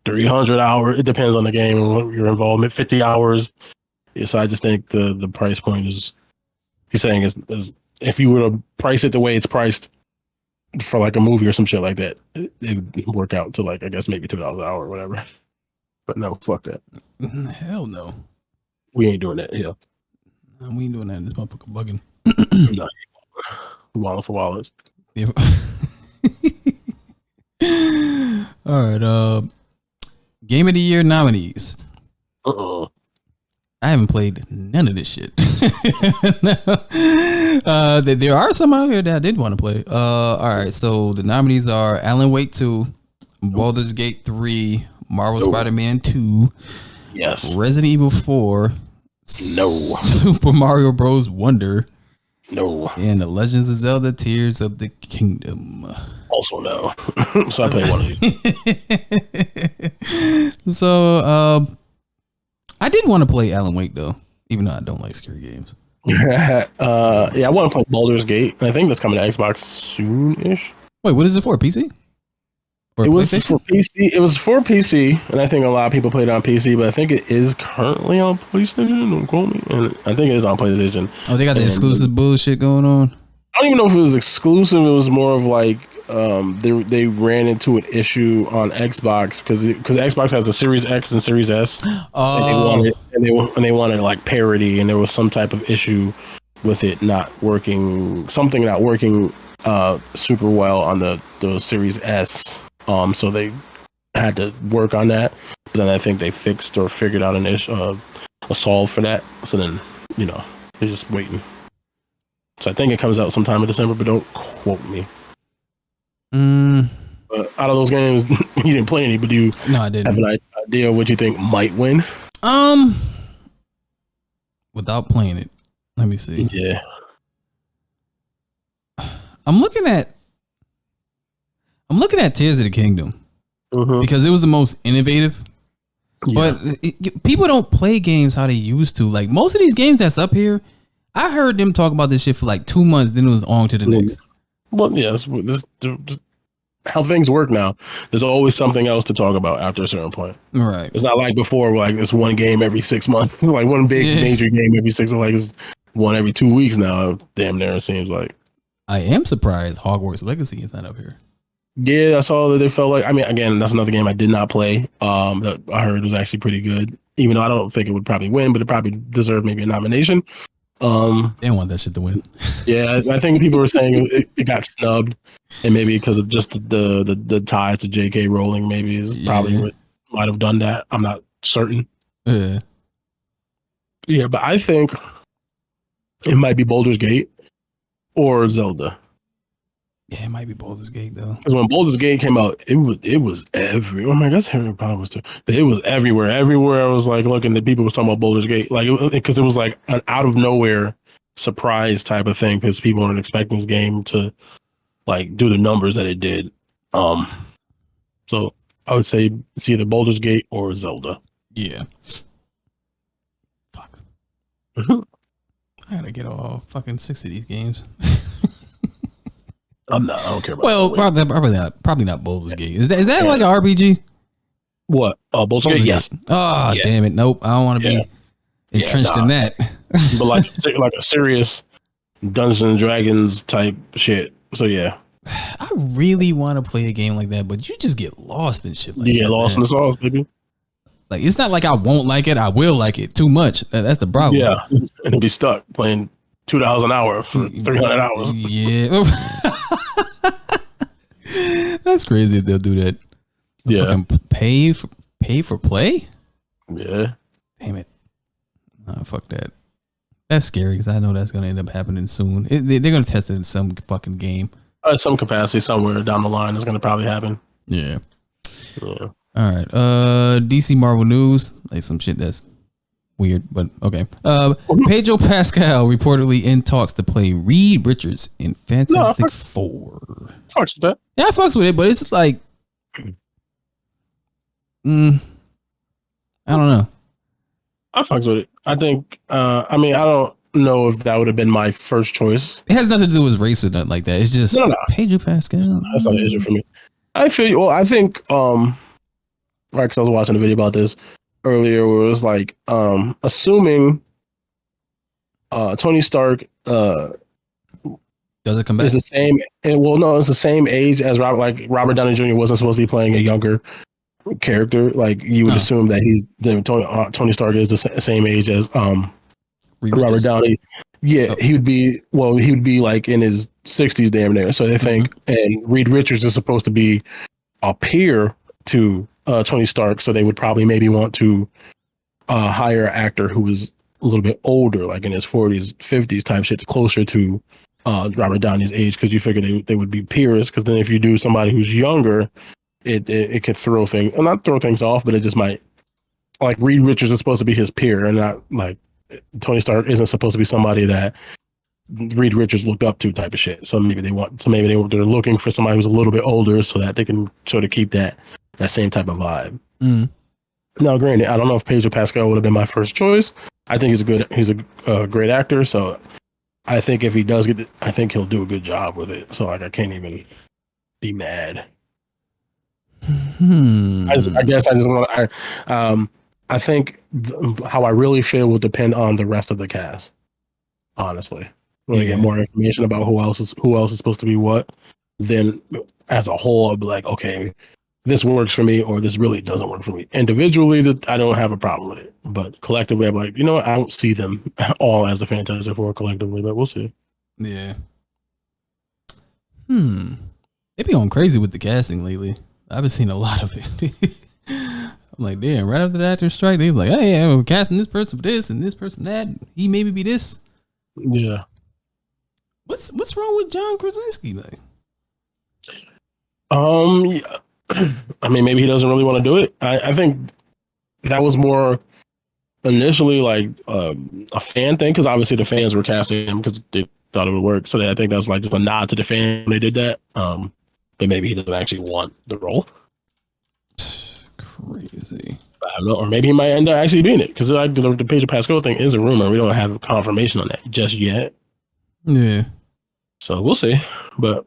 300 hours. It depends on the game and your involvement. 50 hours. Yeah, so I just think the price point is, he's saying is if you were to price it the way it's priced for like a movie or some shit like that, it would work out to like, I guess maybe $2 an hour or whatever. But no, fuck that. Hell no. We ain't doing that here. We ain't doing that. This motherfucker bugging. No, wallet for wallets. Yeah. All right. Game of the Year nominees. I haven't played none of this shit. There are some out here that I did want to play. All right, so the nominees are Alan Wake 2, Baldur's Gate 3, Marvel Spider-Man 2, Yes. Resident Evil 4, No. Super Mario Bros. Wonder, No. and The Legends of Zelda: Tears of the Kingdom. Also no. So I played one of these. So I did want to play Alan Wake though, even though I don't like scary games. Yeah, I want to play Baldur's Gate, and I think that's coming to Xbox soon-ish. Wait, what is it for? PC? Or It was PlayStation? for PC. It was for PC, and I think a lot of people played it on PC, but I think it is currently on PlayStation. Don't quote me. And I think it is on PlayStation. Oh, they got the exclusive bullshit going on. I don't even know if it was exclusive. It was more of like they ran into an issue on Xbox because Xbox has the Series X and Series S. Oh, And they wanted like parity, and there was some type of issue with it not working, something not working super well on the Series S. So they had to work on that, but then I think they fixed or figured out an issue, a solve for that. So then they're just waiting. So I think it comes out sometime in December, but don't quote me. But out of those games, you didn't play any, but do you no, I didn't. have an idea what you think might win? Without playing it, let me see. Yeah. I'm looking at Tears of the Kingdom Mm-hmm. because it was the most innovative. Yeah. But people don't play games how they used to. Like most of these games that's up here, I heard them talk about this shit for like 2 months, then it was on to the next. Well, yes, this how things work now. There's always something else to talk about after a certain point. Right. It's not like before, where like it's one game every 6 months, like one big major game every 6 months. Like it's one every 2 weeks now. Damn near it seems like. I am surprised Hogwarts Legacy is not up here. Yeah, I saw that they felt like. I mean, again, that's another game I did not play. That I heard was actually pretty good. Even though I don't think it would probably win, but it probably deserved maybe a nomination. They didn't want that shit to win. Yeah, I think people were saying it got snubbed, and maybe because of just the ties to J.K. Rowling, maybe is probably what might have done that. I'm not certain. Yeah. Yeah, but I think it might be Baldur's Gate or Zelda. Yeah, it might be Baldur's Gate though. Because when Baldur's Gate came out, it was everywhere. Oh my gosh, Harry Potter was too, but it was everywhere. Everywhere I was like looking, that people was talking about Baldur's Gate, like because it was like an out of nowhere surprise type of thing because people weren't expecting this game to like do the numbers that it did. So I would say it's either Baldur's Gate or Zelda. Yeah. Fuck. I gotta get all fucking 6 of these games. I don't care about. Well, probably not Baldur's Gate. Is that like an RPG? What? Baldur's Gate? Yes. Oh, damn it! Nope, I don't want to be entrenched in that. But like a serious Dungeons and Dragons type shit. So yeah. I really want to play a game like that, but you just get lost in shit like that. You get lost in the sauce, baby. Like it's not like I won't like it. I will like it too much. That's the problem. Yeah, and it'll be stuck playing $2 an hour for 300 hours. Yeah. That's crazy if they'll do that. Yeah. Pay for play? Yeah. Damn it. Nah, fuck that. That's scary because I know that's going to end up happening soon. They're going to test it in some fucking game. Some capacity somewhere down the line is going to probably happen. Yeah. Yeah. All right. DC Marvel news. Like some shit that's weird, but okay. Pedro Pascal reportedly in talks to play Reed Richards in Fantastic Four. Fucks with that. Yeah, I fucks with it, but it's like, I don't know. I fucks with it. I think. I mean, I don't. know if that would have been my first choice. It has nothing to do with race or nothing like that. It's just No. Pedro Pascal. That's not an issue for me. I feel. Well, I think. Right, because I was watching a video about this earlier, where it was like, assuming, Tony Stark, does it come back? is the same. Well, no, it's the same age as Robert Downey Jr. wasn't supposed to be playing a younger character. Like you would assume that Tony Stark is the same age as Robert Downey. Yeah, he would be. Well, he would be like in his 60s, damn near. So they think, and Reed Richards is supposed to be a peer to Tony Stark. So they would probably maybe want to hire an actor who is a little bit older, like in his 40s, 50s type shit, closer to Robert Downey's age, because you figure they would be peers. Because then if you do somebody who's younger, it could throw things, not throw things off, but it just might. Like Reed Richards is supposed to be his peer, and not like Tony Stark isn't supposed to be somebody that Reed Richards looked up to, type of shit. So maybe they're looking for somebody who's a little bit older so that they can sort of keep that same type of vibe. Now, granted, I don't know if Pedro Pascal would have been my first choice. I think he's a great actor. So I think if he does get it, I think he'll do a good job with it. So like I can't even be mad. I guess I just want. I think how I really feel will depend on the rest of the cast. Honestly, when I get more information about who else is supposed to be what, then as a whole, I'll be like, okay, this works for me, or this really doesn't work for me. Individually, I don't have a problem with it, but collectively, I'm like, you know what? I don't see them all as the Fantastic Four collectively, but we'll see. Yeah. They be going crazy with the casting lately. I've been seeing a lot of it. I'm like, damn, right after the actor's strike, they like, hey, yeah, we're casting this person for this and this person that. He maybe be this. Yeah. What's wrong with John Krasinski, like? Yeah. I mean, maybe he doesn't really want to do it. I think that was more initially like a fan thing, because obviously the fans were casting him because they thought it would work. So I think that's like just a nod to the fan when they did that. But maybe he doesn't actually want the role. Crazy. I don't know, or maybe he might end up actually being it, because like the Pedro Pascal thing is a rumor. We don't have confirmation on that just yet. Yeah. So we'll see, but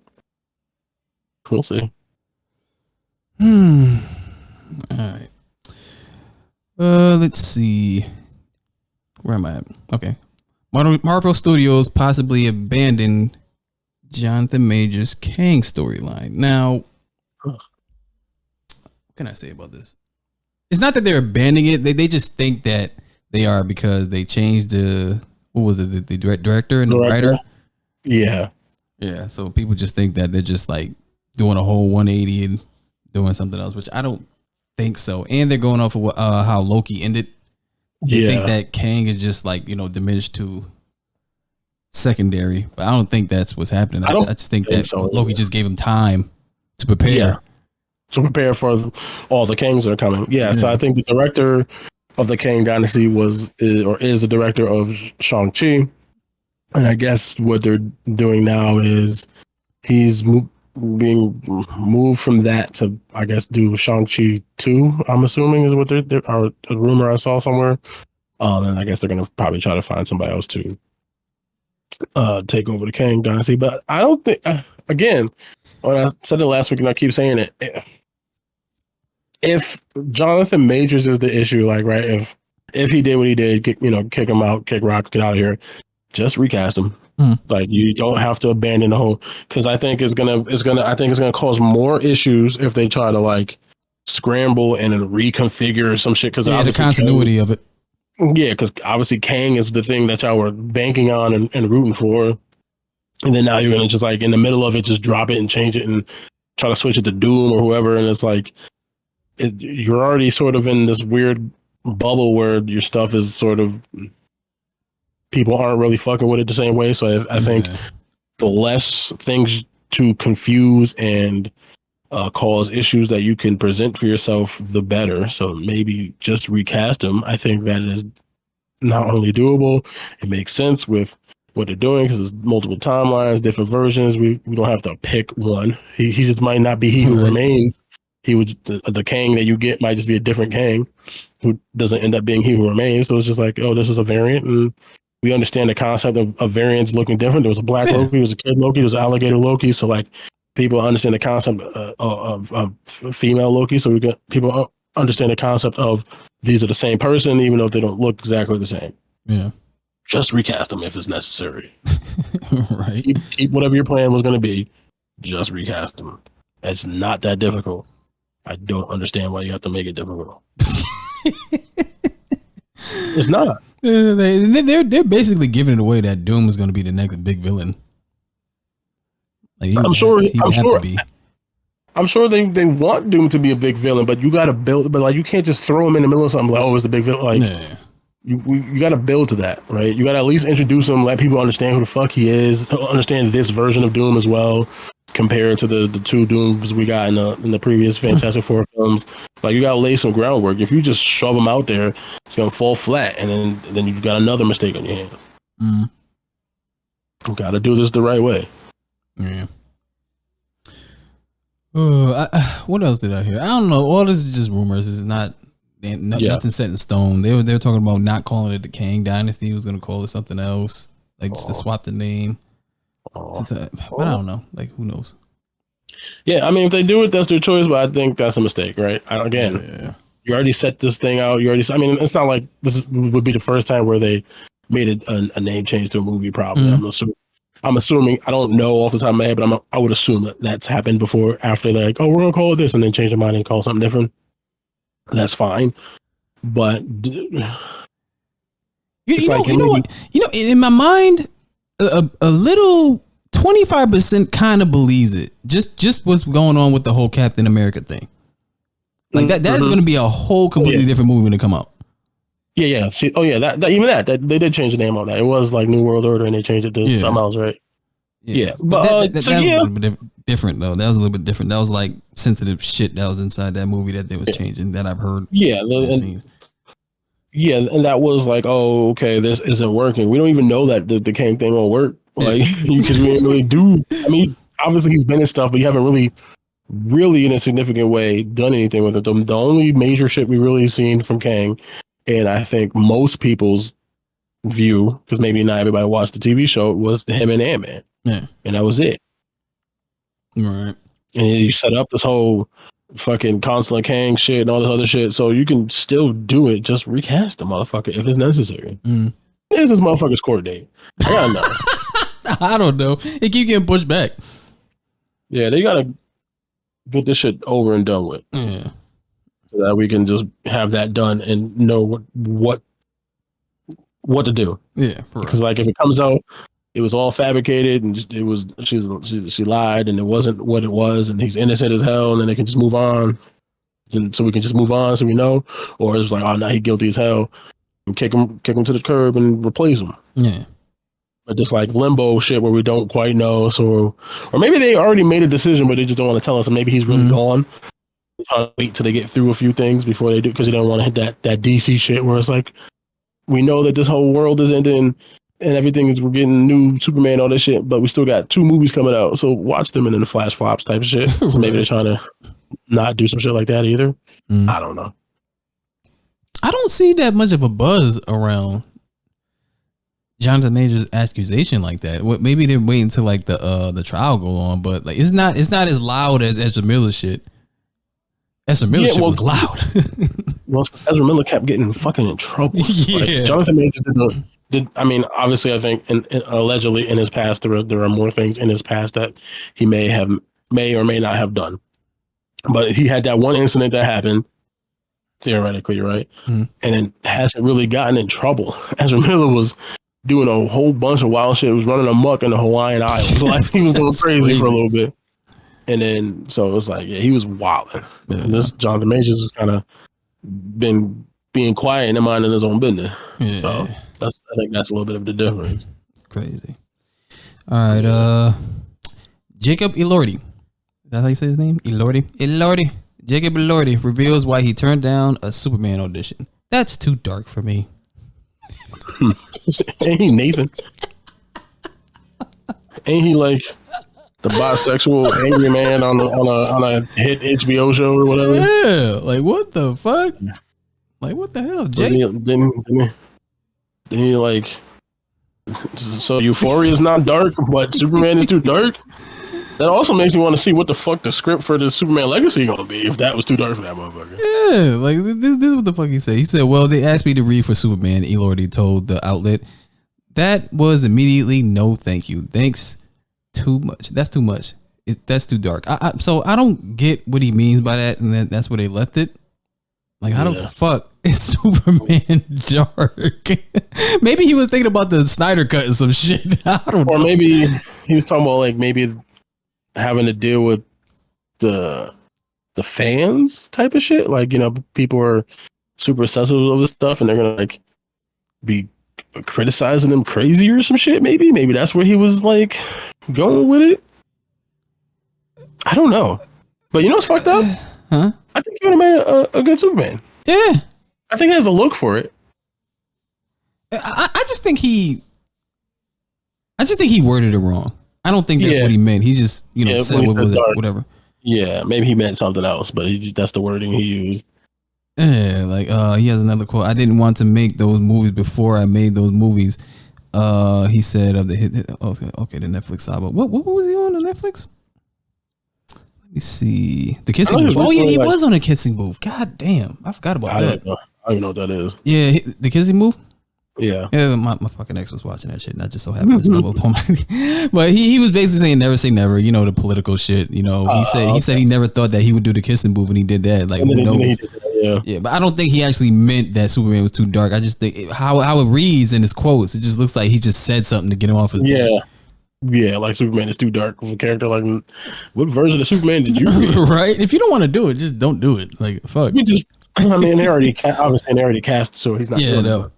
we'll see. All right. Let's see. Where am I at? Okay. Marvel Studios possibly abandoned Jonathan Majors' Kang storyline. Now, what can I say about this? It's not that they're abandoning it. They just think that they are, because they changed the director and the writer. Yeah. Yeah. So people just think that they're just like doing a whole 180 and doing something else, which I don't think so. And they're going off of how Loki ended. They think that Kang is just like, diminished to secondary, but I don't think that's what's happening. I just think that Loki just gave him time to prepare. Yeah. To prepare for all the Kangs that are coming. Yeah. So I think the director of the Kang Dynasty is the director of Shang-Chi. And I guess what they're doing now is he's being moved from that to, I guess, do Shang-Chi 2, I'm assuming is what they're a rumor I saw somewhere. And I guess they're going to probably try to find somebody else to take over the Kang Dynasty. But I don't think, again, when I said it last week and I keep saying it, if Jonathan Majors is the issue, like, right, if he did what he did, kick him out, kick rock, get out of here, just recast him. Like, you don't have to abandon the whole, because I think it's gonna cause more issues if they try to like scramble and reconfigure some shit. Because the continuity of it. Yeah, because obviously Kang is the thing that y'all were banking on and rooting for, and then now you're gonna just like in the middle of it just drop it and change it and try to switch it to Doom or whoever, and it's like you're already sort of in this weird bubble where your stuff is sort of, people aren't really fucking with it the same way. So I think the less things to confuse and cause issues that you can present for yourself, the better. So maybe just recast him. I think that is not only doable, it makes sense with what they're doing, because there's multiple timelines, different versions. We don't have to pick one. He just might not be He Who Remains. He would, the Kang that you get might just be a different Kang who doesn't end up being He Who Remains. So it's just like, oh, this is a variant, and we understand the concept of variants looking different. There was a black Yeah. Loki, there was a kid Loki, there was an alligator Loki. So like people understand the concept of female Loki. So people understand the concept of these are the same person, even though they don't look exactly the same. Yeah. Just recast them if it's necessary. Right. Keep whatever your plan was going to be. Just recast them. It's not that difficult. I don't understand why you have to make it difficult. It's not. They're basically giving it away that Doom is going to be the next big villain. Like I'm sure they want Doom to be a big villain, but you got to build. But like, you can't just throw him in the middle of something like, oh, it's the big villain. Like, you got to build to that, right? You got to at least introduce him, let people understand who the fuck he is, understand this version of Doom as well, compared to the two Dooms we got in the previous Fantastic Four films. Like, you got to lay some groundwork. If you just shove him out there, it's gonna fall flat, and then you got another mistake on your hands. You got to do this the right way. Yeah. What else did I hear? I don't know. All this is just rumors. It's nothing set in stone. They were talking about not calling it the Kang Dynasty. He was going to call it something else, like just to swap the name. But I don't know. Like, who knows? Yeah, I mean, if they do it, that's their choice. But I think that's a mistake, right? You already set this thing out. I mean, it's not like would be the first time where they made a name change to a movie. Probably, I'm assuming. I don't know off the top of my head, but I would assume that that's happened before. After they're like, oh, we're gonna call it this, and then change their mind and call it something different. That's fine, but you know, in my mind, a little 25% kind of believes it. Just what's going on with the whole Captain America thing. Like that is going to be a whole completely different movie when it come out. Yeah. See, that they did change the name on that. It was like New World Order, and they changed it to something else, right? Yeah, but that was a little bit different though. That was a little bit different. That was like sensitive shit that was inside that movie that they was changing that I've heard. And that was like, oh, okay, this isn't working. We don't even know that the Kang thing won't work, like because we didn't really do. I mean, obviously he's been in stuff, but you haven't really in a significant way done anything with it. The only major shit we really seen from Kang, and I think most people's view, because maybe not everybody watched the TV show, was him and Ant-Man. Yeah. And that was it. Right. And you set up this whole fucking Consular Kang shit and all this other shit, so you can still do it. Just recast the motherfucker if it's necessary. This is motherfucker's court date. I gotta know. I don't know. It keep getting pushed back. Yeah, they gotta get this shit over and done with. Yeah. So that we can just have that done and know what to do. Yeah. Because like if it comes out, it was all fabricated and she lied and it wasn't what it was and he's innocent as hell and then they can just move on. And so we can just move on so we know. Or it's like, oh, now he's guilty as hell and kick him to the curb and replace him. Yeah. But just like limbo shit where we don't quite know. So, or maybe they already made a decision, but they just don't want to tell us. And maybe he's really gone. Trying to wait till they get through a few things before they do, because they don't want to hit that DC shit where it's like, we know that this whole world is ending and everything is, we're getting new Superman, all this shit, but we still got 2 movies coming out. So watch them and then the flash flops type of shit. So maybe they're trying to not do some shit like that either. I don't know. I don't see that much of a buzz around Jonathan Majors' accusation like that. Maybe they're waiting till like the trial go on, but like it's not as loud as Ezra Miller shit. Ezra Miller shit was loud. Well, Ezra Miller kept getting fucking in trouble. Yeah. Like, Jonathan Majors did. I mean, obviously, I think allegedly in his past there are more things in his past that he may or may not have done. But he had that one incident that happened, theoretically, right? And then hasn't really gotten in trouble. Ezra Miller was doing a whole bunch of wild shit. He was running amok in the Hawaiian Islands. Like he was going crazy for a little bit. And then, so it was like, yeah, he was wilding. Yeah. And this Jonathan Majors has kind of been being quiet and minding his own business. Yeah. So I think that's a little bit of the difference. Crazy. All right. Jacob Elordi. Is that how you say his name? Elordi. Jacob Elordi reveals why he turned down a Superman audition. That's too dark for me. Ain't he Nathan? Ain't he like the bisexual angry man on a hit HBO show or whatever? Yeah, like what the fuck? Like what the hell, Jake? Didn't he like So Euphoria is not dark, but Superman is too dark. That also makes me want to see what the fuck the script for the Superman Legacy gonna be if that was too dark for that motherfucker. Yeah, like this is what the fuck he said. He said, "Well, they asked me to read for Superman." Elordi told the outlet, "That was immediately no, thank you. Thanks, too much. That's too much. That's too dark." So I don't get what he means by that, and that's where they left it. Like, how the fuck is Superman dark? Maybe he was thinking about the Snyder cut and some shit. I don't know. Or maybe he was talking about like maybe having to deal with the fans type of shit. Like, you know, people are super sensitive of this stuff and they're gonna like be criticizing them crazy or some shit. Maybe that's where he was like going with it. I don't know. But you know what's fucked up? Huh? I think he would have made a good Superman. Yeah. I think he has a look for it. I just think he worded it wrong. I don't think that's what he meant. He just, said what was it, whatever. Yeah, maybe he meant something else, but that's the wording he used. Yeah, like he has another quote. "I didn't want to make those movies before I made those movies." He said of the hit. Okay, the Netflix side. But what was he on Netflix? Let me see. The Kissing Booth. Oh yeah, he was on a Kissing Booth. God damn, I forgot about that. I don't even know what that is. Yeah, the Kissing Booth. Yeah, my fucking ex was watching that shit, and I just so happened to stumble upon my. But he was basically saying never say never. You know, the political shit. You know, he said he never thought that he would do the Kissing Booth, and he did that. Like, who knows? Yeah, but I don't think he actually meant that Superman was too dark. I just think how it reads in his quotes, it just looks like he just said something to get him off his. Yeah, like Superman is too dark of a character. Like, what version of Superman did you read? Right? If you don't want to do it, just don't do it. Like, fuck. I mean, they already cast, so he's not. Yeah, no.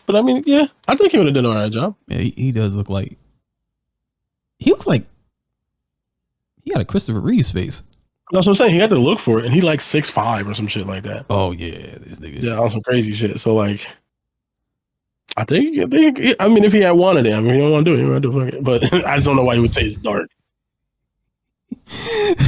But I mean, yeah, I think he would have done an alright job. Yeah, he does look like. He looks like he got a Christopher Reeves face. That's what I'm saying. He had to look for it, and he like 6'5" or some shit like that. Oh yeah, this nigga. Yeah, on some crazy shit. So like, I think. I mean, if he had wanted it, I mean, he don't want to do it. He don't want to do it. But I just don't know why he would say it's dark.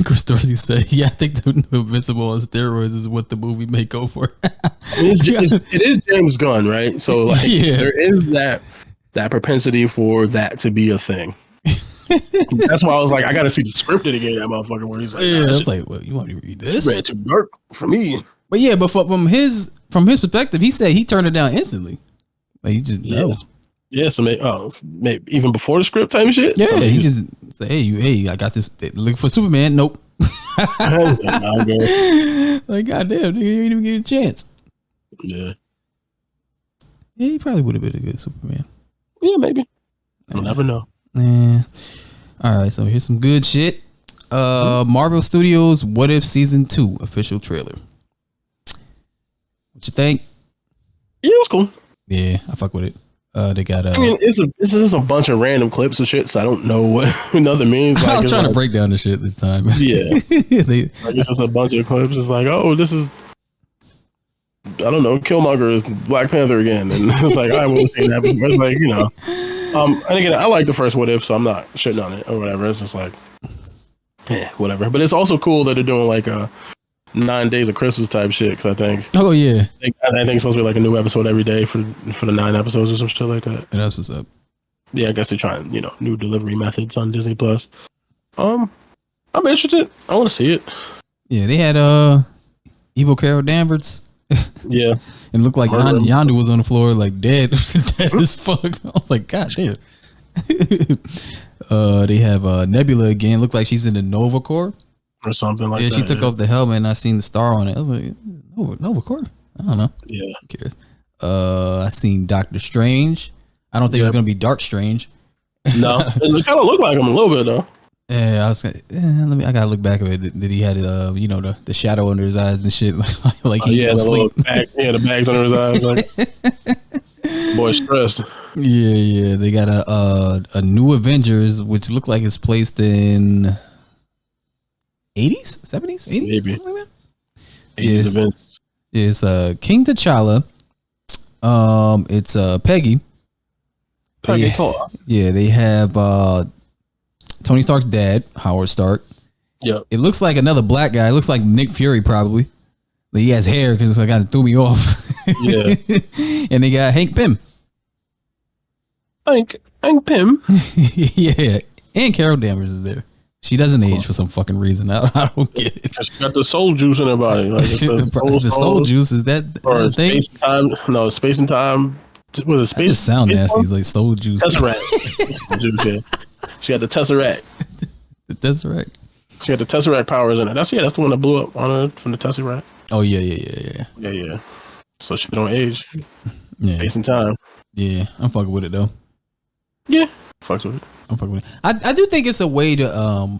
Chris Dorsey said, "Yeah, I think the Invincible on steroids is what the movie may go for." I mean, it is James Gunn, right? So like, there is that propensity for that to be a thing. That's why I was like, I got to see the script again. That motherfucker where he's like, I was like, well, you want me to read this? It's too dark for me. But yeah, but from his perspective, he said he turned it down instantly. Like, you just know. Yeah, so maybe even before the script type shit. Yeah, so he just said, hey, I got this. Looking for Superman. Nope. Like, goddamn, nigga, you didn't even get a chance. Yeah. Yeah, he probably would have been a good Superman. Yeah, maybe. You'll never know. Yeah. All right, so here's some good shit. Marvel Studios What If Season 2 official trailer. What you think? Yeah, it was cool. Yeah, I fuck with it. They got. I mean, it's just a bunch of random clips of shit, so I don't know what nothing means. Like, I'm trying to break down the shit this time. Yeah, it's just a bunch of clips. It's like, oh, this is, I don't know, Killmonger is Black Panther again, and it's like, I won't say that. But it's like, you know, and again, I like the first What If, so I'm not shitting on it or whatever. It's just like, whatever. But it's also cool that they're doing like a 9 Days of Christmas type shit, because I think I think it's supposed to be like a new episode every day for the 9 episodes or some shit like that. And that's what's up. Yeah, I guess they're trying, new delivery methods on Disney Plus. I'm interested. I want to see it. Yeah, they had Evil Carol Danvers. Yeah, and looked like Yondu was on the floor like dead as fuck. I was like, God damn. They have Nebula again. Looked like she's in the Nova Corps or something like that. Yeah, she took off the helmet and I seen the star on it. I was like, Nova Corps? I don't know. Yeah. Who cares? I seen Doctor Strange. I don't think it's gonna be Dark Strange. No, it kind of looked like him a little bit though. Yeah, I was gonna, I gotta look back at it. Did he had the shadow under his eyes and shit, like he the little bag, the bags under his eyes, like boy stressed. Yeah. They got a new Avengers, which looked like it's placed in 80s, 70s, 80s, maybe. Like that. It's King T'Challa. It's Peggy. Yeah, they have Tony Stark's dad, Howard Stark. Yeah, it looks like another black guy. It looks like Nick Fury probably. But he has hair because it kind of threw me off. Yeah, and they got Hank Pym. Hank Pym. Yeah, and Carol Danvers is there. She doesn't age for some fucking reason. I don't get it. She got the soul juice in her body. Like The soul juice is that or thing? space and time? No, space and time. Was it space? Just sound space nasty. time? Like soul juice. Tesseract. Soul juice, yeah. She had the Tesseract. The Tesseract. She had the Tesseract powers in it. That's the one that blew up on her from the Tesseract. Oh yeah. So she don't age. Yeah. Space and time. Yeah, I'm fucking with it though. Yeah, fucks with it. I'm fucking with it. I do think it's a way to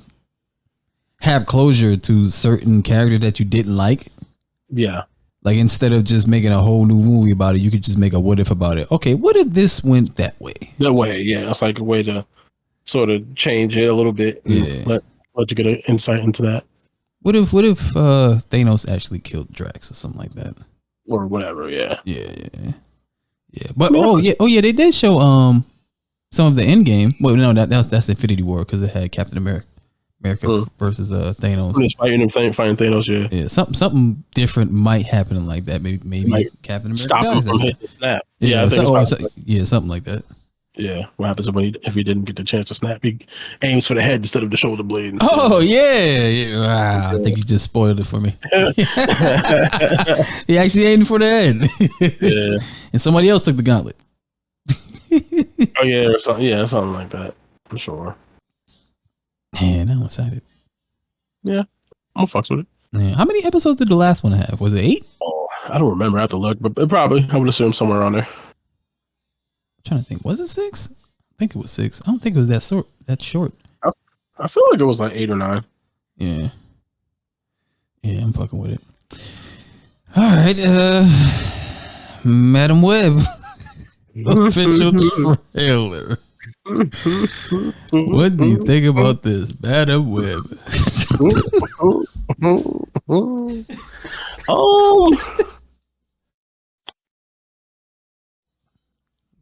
have closure to certain character that you didn't like. Yeah. Like instead of just making a whole new movie about it, you could just make a what if about it. Okay, what if this went that way? That way, yeah. It's like a way to sort of change it a little bit. Yeah. Let you get an insight into that. What if Thanos actually killed Drax or something like that? Or whatever, yeah. Yeah. But they did show some of the end game. Well, no, that's Infinity War because it had Captain America versus Thanos. Just fighting Thanos, yeah. Yeah, something different might happen like that. Maybe Captain America stop him from hitting the snap. Yeah, I think something like that. Yeah, what happens if he didn't get the chance to snap? He aims for the head instead of the shoulder blade. Oh yeah. Wow, I think you just spoiled it for me. He actually aimed for the head. Yeah, and somebody else took the gauntlet. Oh yeah, or something. Yeah, something like that for sure. Man, I'm excited. Yeah, I'm gonna fucks with it. Man, how many episodes did the last one have? Was it 8? Oh, I don't remember. I have to look, but probably I would assume somewhere around there. I'm trying to think. Was it 6? I think it was 6. I don't think it was that short. I feel like it was like 8 or 9. Yeah, I'm fucking with it. All right, Madam Web. Official trailer. What do you think about this, Madam Web?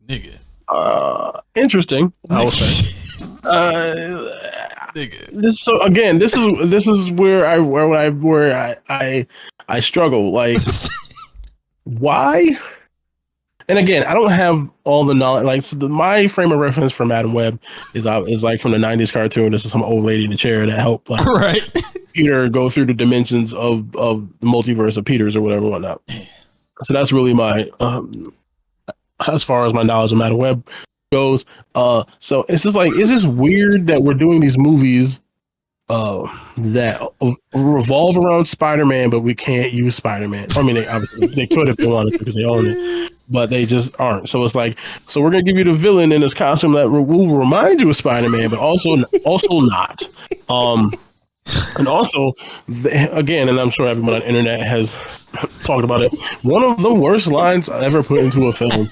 Nigga. Interesting, I would say. Nigga. This is where I struggle. Like, why? And again, I don't have all the knowledge. Like, so my frame of reference for Madam Web is like from the '90s cartoon. This is some old lady in a chair that helped, like, right, Peter go through the dimensions of the multiverse of Peters or whatever, whatnot. So that's really my as far as my knowledge of Madam Web goes. So it's just like, it's just weird that we're doing these movies that revolve around Spider-Man, but we can't use Spider-Man. I mean, they could if they wanted to because they own it, but they just aren't. So it's like, so we're gonna give you the villain in this costume that will remind you of Spider-Man, but also not. And also, again, and I'm sure everyone on the internet has talked about it, one of the worst lines I ever put into a film.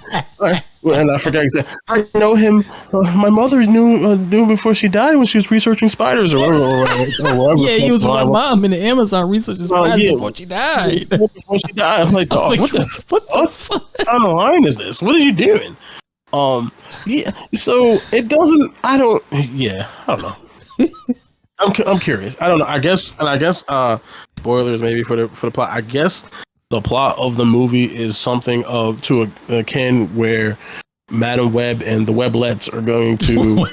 And I forget exactly. I know him. My mother knew before she died when she was researching spiders or whatever. Yeah, he was with my mom in the Amazon researching spiders before she died. Before she died, I'm like, dog, what the fuck kind of line is this? What are you doing? Yeah. So it doesn't. I don't know. I'm curious. I don't know. I guess spoilers maybe for the plot. I guess the plot of the movie is something to akin where Madam Web and the Weblets are going to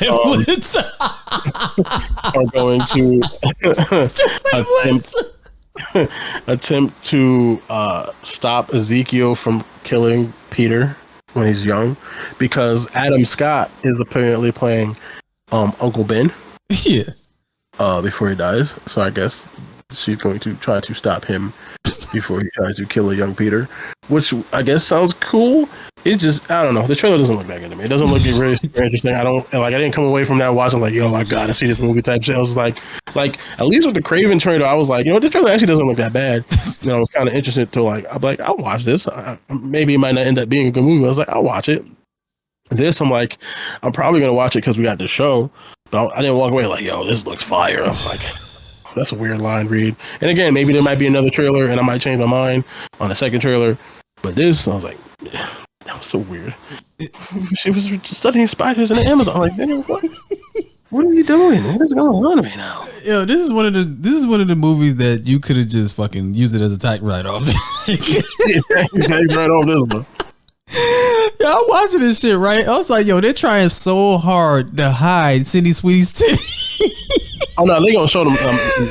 attempt to stop Ezekiel from killing Peter when he's young, because Adam Scott is apparently playing Uncle Ben. Yeah. Before he dies. So I guess she's going to try to stop him before he tries to kill a young Peter, which I guess sounds cool. It just, I don't know. The trailer doesn't look that good to me. It doesn't look really super interesting. I didn't come away from that watching like, yo, I gotta see this movie type shit. I was like at least with the Craven trailer, I was like, this trailer actually doesn't look that bad. I was kind of interested to I'm like, I'll watch this. Maybe it might not end up being a good movie. I was like, I'll watch it. This, I'm like, I'm probably gonna watch it because we got the show. But I didn't walk away like, yo, this looks fire. I was like, that's a weird line read. And again, maybe there might be another trailer and I might change my mind on the second trailer. But this, I was like, yeah, that was so weird. She was studying spiders in the Amazon. I'm like, man, what are you doing? What is going on right now? Yo, this is one of the movies that you could have just fucking used it as a typewriter off. Take right off this one. Yeah, I'm watching this shit, right? I was like, yo, they're trying so hard to hide Cindy Sweetie's titties. Oh no, they gonna show them.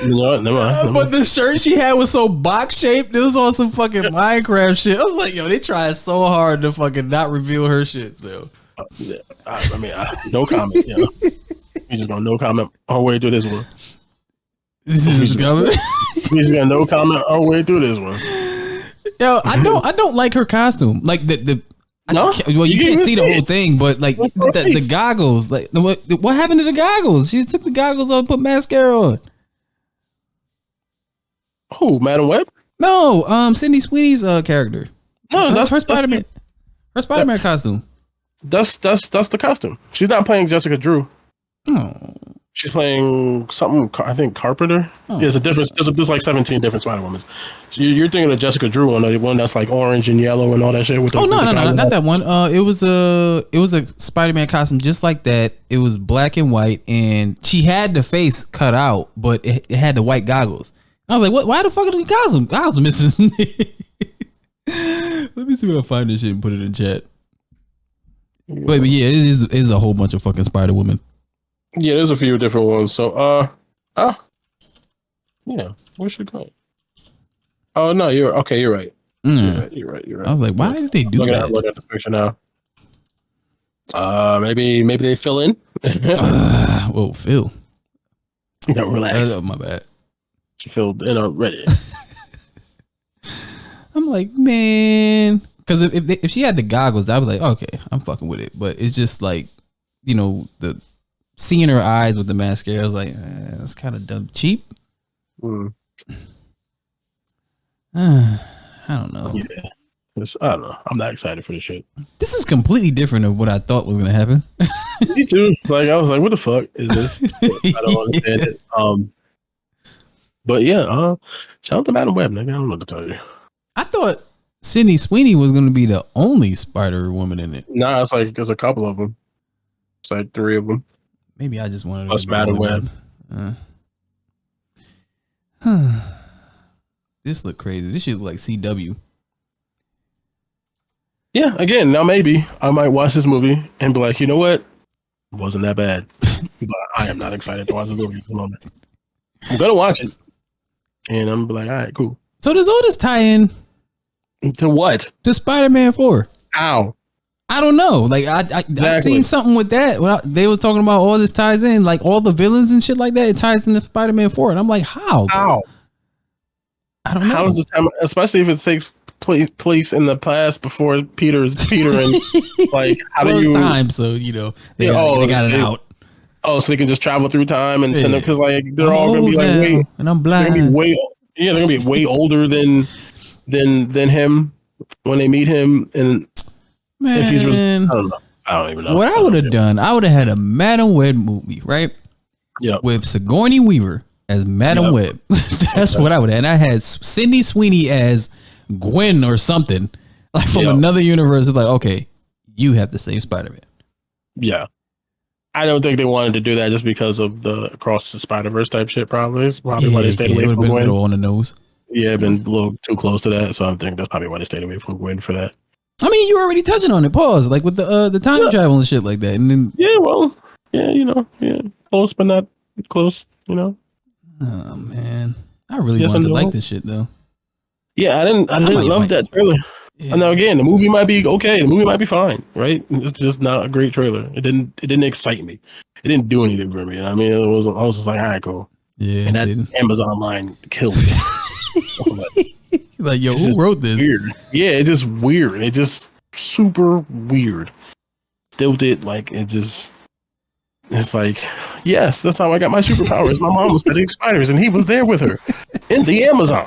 You know what? Never mind. But the shirt she had was so box shaped. It was on some fucking Minecraft shit. I was like, yo, they trying so hard to fucking not reveal her shits, man. No comment. You know, we just gonna no comment our way through this one. We just gonna no comment our way through this one. Yo, I don't like her costume. Like the no, well, you can't see the whole thing, but like the goggles. Like what happened to the goggles? She took the goggles off, and put mascara on. Who, Madam Web? No, Cindy Sweeney's character. No, that's her Spider-Man. Her Spider-Man costume. That's the costume. She's not playing Jessica Drew. Oh. She's playing something. I think Carpenter. Oh. There's a difference. There's like 17 different Spider-Womans. So you're thinking of Jessica Drew one, the one that's like orange and yellow and all that shit. With the, no, not that one. It was a Spider-Man costume just like that. It was black and white, and she had the face cut out, but it had the white goggles. I was like, what? Why the fuck are the goggles missing? Let me see if I can find this shit and put it in chat. Yeah. But yeah, it is a whole bunch of fucking Spider-Woman. Yeah, there's a few different ones. So, yeah, where's she going? Oh no, you're okay. You're right. You're right. I was like, why did they do that? Look at the picture now. Maybe they fill in. Whoa, Phil. No, relax. Oh, my bad. She filled in already. I'm like, man, because if she had the goggles, I was like, okay, I'm fucking with it. But it's just like, you know, the seeing her eyes with the mascara, I was like, that's kind of dumb, cheap. I don't know. Yeah, I don't know. I'm not excited for this shit. This is completely different of what I thought was gonna happen. Me too. Like I was like, what the fuck is this? I don't understand it. But yeah, shout out to Madam Web, nigga. I don't know what to tell you. I thought Sydney Sweeney was gonna be the only Spider Woman in it. Nah, it's like there's a couple of them. It's like 3 of them. Maybe I just wanted Plus Madam Web. This look crazy. This shit look like CW. Yeah, again, now maybe I might watch this movie and be like, you know what? It wasn't that bad. But I am not excited to watch this movie at the moment. I'm gonna watch it. And I'm gonna be like, all right, cool. So does all this tie in to what? To Spider-Man 4. How? I don't know. Like I seen something with that. They was talking about all this ties in, like all the villains and shit like that. It ties into Spider-Man 4, and I'm like, how? How? I don't know. How does this time? Especially if it takes place in the past before Peter and like how do you time? So you know they got it out. Oh, so they can just travel through time and send them because like they're all gonna be like way and I'm blind. They're gonna be way older than him when they meet him and. Man, if he's, I don't know. I don't even know. What I would have done, I would have had a Madam Web movie, right? Yeah. With Sigourney Weaver as Madam Web. That's what I would have. And I had Sydney Sweeney as Gwen or something, like from another universe. It's like, okay, you have to save Spider-Man. Yeah. I don't think they wanted to do that just because of the Across the Spider-Verse type shit. Probably it's probably why they stayed away from Gwen. A little on the nose. Yeah, been a little too close to that, so I think that's probably why they stayed away from Gwen for that. I mean, you were already touching on it. Pause, like with the time travel and shit like that, and then close but not close. You know. Oh man, I really wanted to like this shit though. Yeah, I didn't love that trailer. Yeah. And now again, the movie might be okay. The movie might be fine, right? It's just not a great trailer. It didn't excite me. It didn't do anything for me. I mean, I was just like, all right, cool. Yeah, and that Amazon line killed me. Like, yo, who wrote this? Weird. Yeah, it's just weird. It just super weird. Still did like it just. It's like, yes, that's how I got my superpowers. My mom was studying spiders, and he was there with her in the Amazon.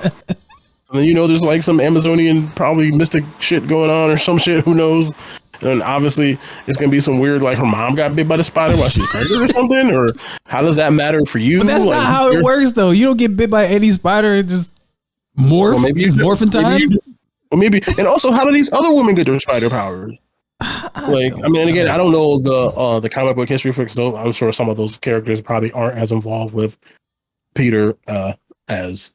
And then there's like some Amazonian probably mystic shit going on or some shit. Who knows? And obviously, it's gonna be some weird like her mom got bit by the spider while she's pregnant or something. Or how does that matter for you? But that's not how it works, though. You don't get bit by any spider. It just morph. Well, maybe it's morphin' time. Maybe. And also, how do these other women get their spider powers? Like, I mean, and again, I don't know the comic book history for, so I'm sure some of those characters probably aren't as involved with Peter as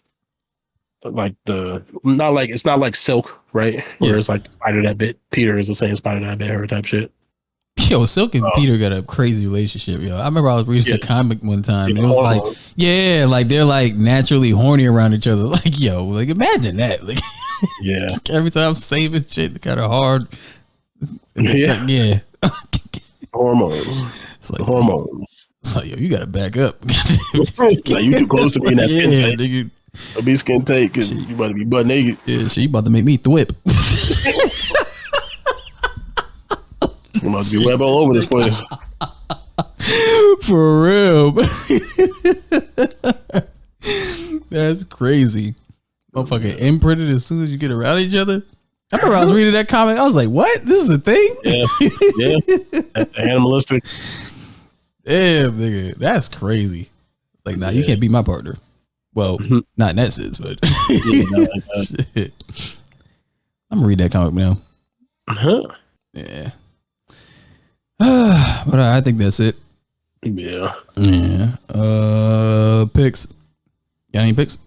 like it's not like Silk, right? Where it's like the spider that bit Peter is the same spider that bit her type shit. Yo, Silk and Peter got a crazy relationship, yo. I remember I was reading the comic one time. And it was like, like they're like naturally horny around each other. Like, yo, like imagine that. Like, every time saving shit, kind of hard. Yeah. Hormones. It's like hormones. It's like, yo, you gotta back up. It's like you too close to me in that nigga. I'll be skin tight because you about to be butt naked. Yeah, she about to make me thwip. I'm about to be web all over this place. For real. That's crazy. Motherfucking imprinted as soon as you get around each other. I remember I was reading that comic. I was like, what? This is a thing? Yeah. Animalistic. Damn, nigga. That's crazy. It's like, nah, you can't be my partner. Well, not in that sense, but shit. I'm gonna read that comic now. Yeah. But I think that's it. Yeah. Picks. Got any picks?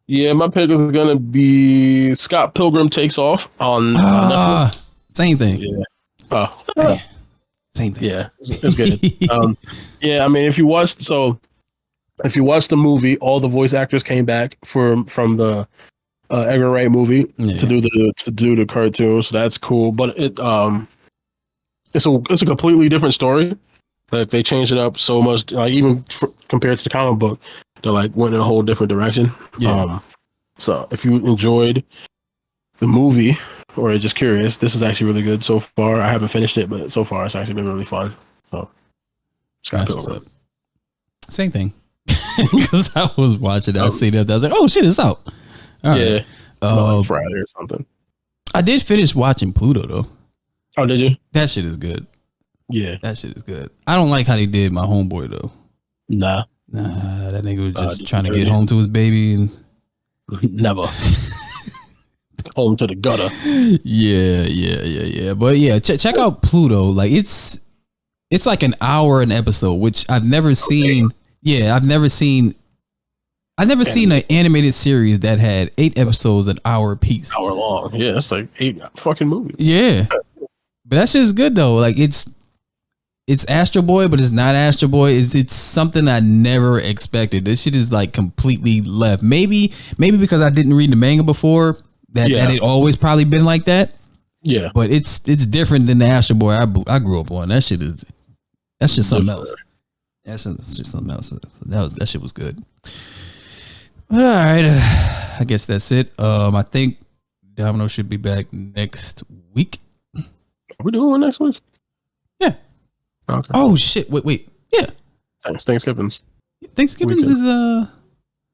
Yeah, my pick is gonna be Scott Pilgrim Takes Off on Netflix. Same thing. Yeah. Same thing. Yeah, it's good. Yeah, I mean, if you watched the movie, all the voice actors came back from the Edgar Wright movie to do the cartoon, so that's cool. But it's a completely different story. Like they changed it up so much, like even compared to the comic book, they like went in a whole different direction. Yeah. So if you enjoyed the movie or are just curious, this is actually really good so far. I haven't finished it, but so far it's actually been really fun. So same thing. Because I was watching it, I seen it, I was like, "Oh shit, it's out!" All right. Like Friday or something. I did finish watching Pluto though. Oh, did you? That shit is good. Yeah, that shit is good. I don't like how they did my homeboy though. Nah, that nigga was just trying to get home to his baby and never home to the gutter. Yeah. But yeah, check out Pluto. Like it's like an hour an episode, which I've never seen. Yeah, I've never seen an animated series that had 8 episodes an hour apiece. Hour long. Yeah, that's like 8 fucking movies. Yeah. But that shit is good though. Like it's Astro Boy, but it's not Astro Boy. It's something I never expected. This shit is like completely left. Maybe because I didn't read the manga before, that it always probably been like that. Yeah. But it's different than the Astro Boy I grew up on. That's just something else. That's just something else. That shit was good. But all right, I guess that's it. I think Domino should be back next week. Are we doing one next week? Yeah. Okay. Oh shit! Wait. Yeah. Thanksgiving's is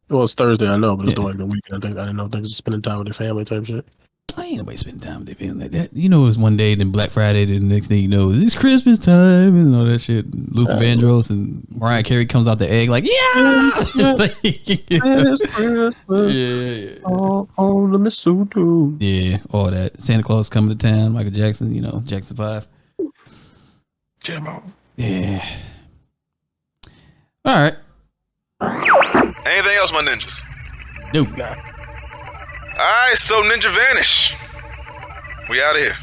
well, it's Thursday, I know, but it's like the weekend. I didn't know things are spending time with their family type shit. I ain't nobody spending time with their family like that. You know, it was one day, then Black Friday, then the next thing you know, it's Christmas time and all that shit. Luther Vandross and Mariah Carey comes out the egg like, yeah. Oh, the mistletoe. Yeah, all that. Santa Claus coming to town, Michael Jackson, Jackson 5. Jamo. Yeah. All right. Anything else, my ninjas? Nope. Alright, so Ninja Vanish. We out of here.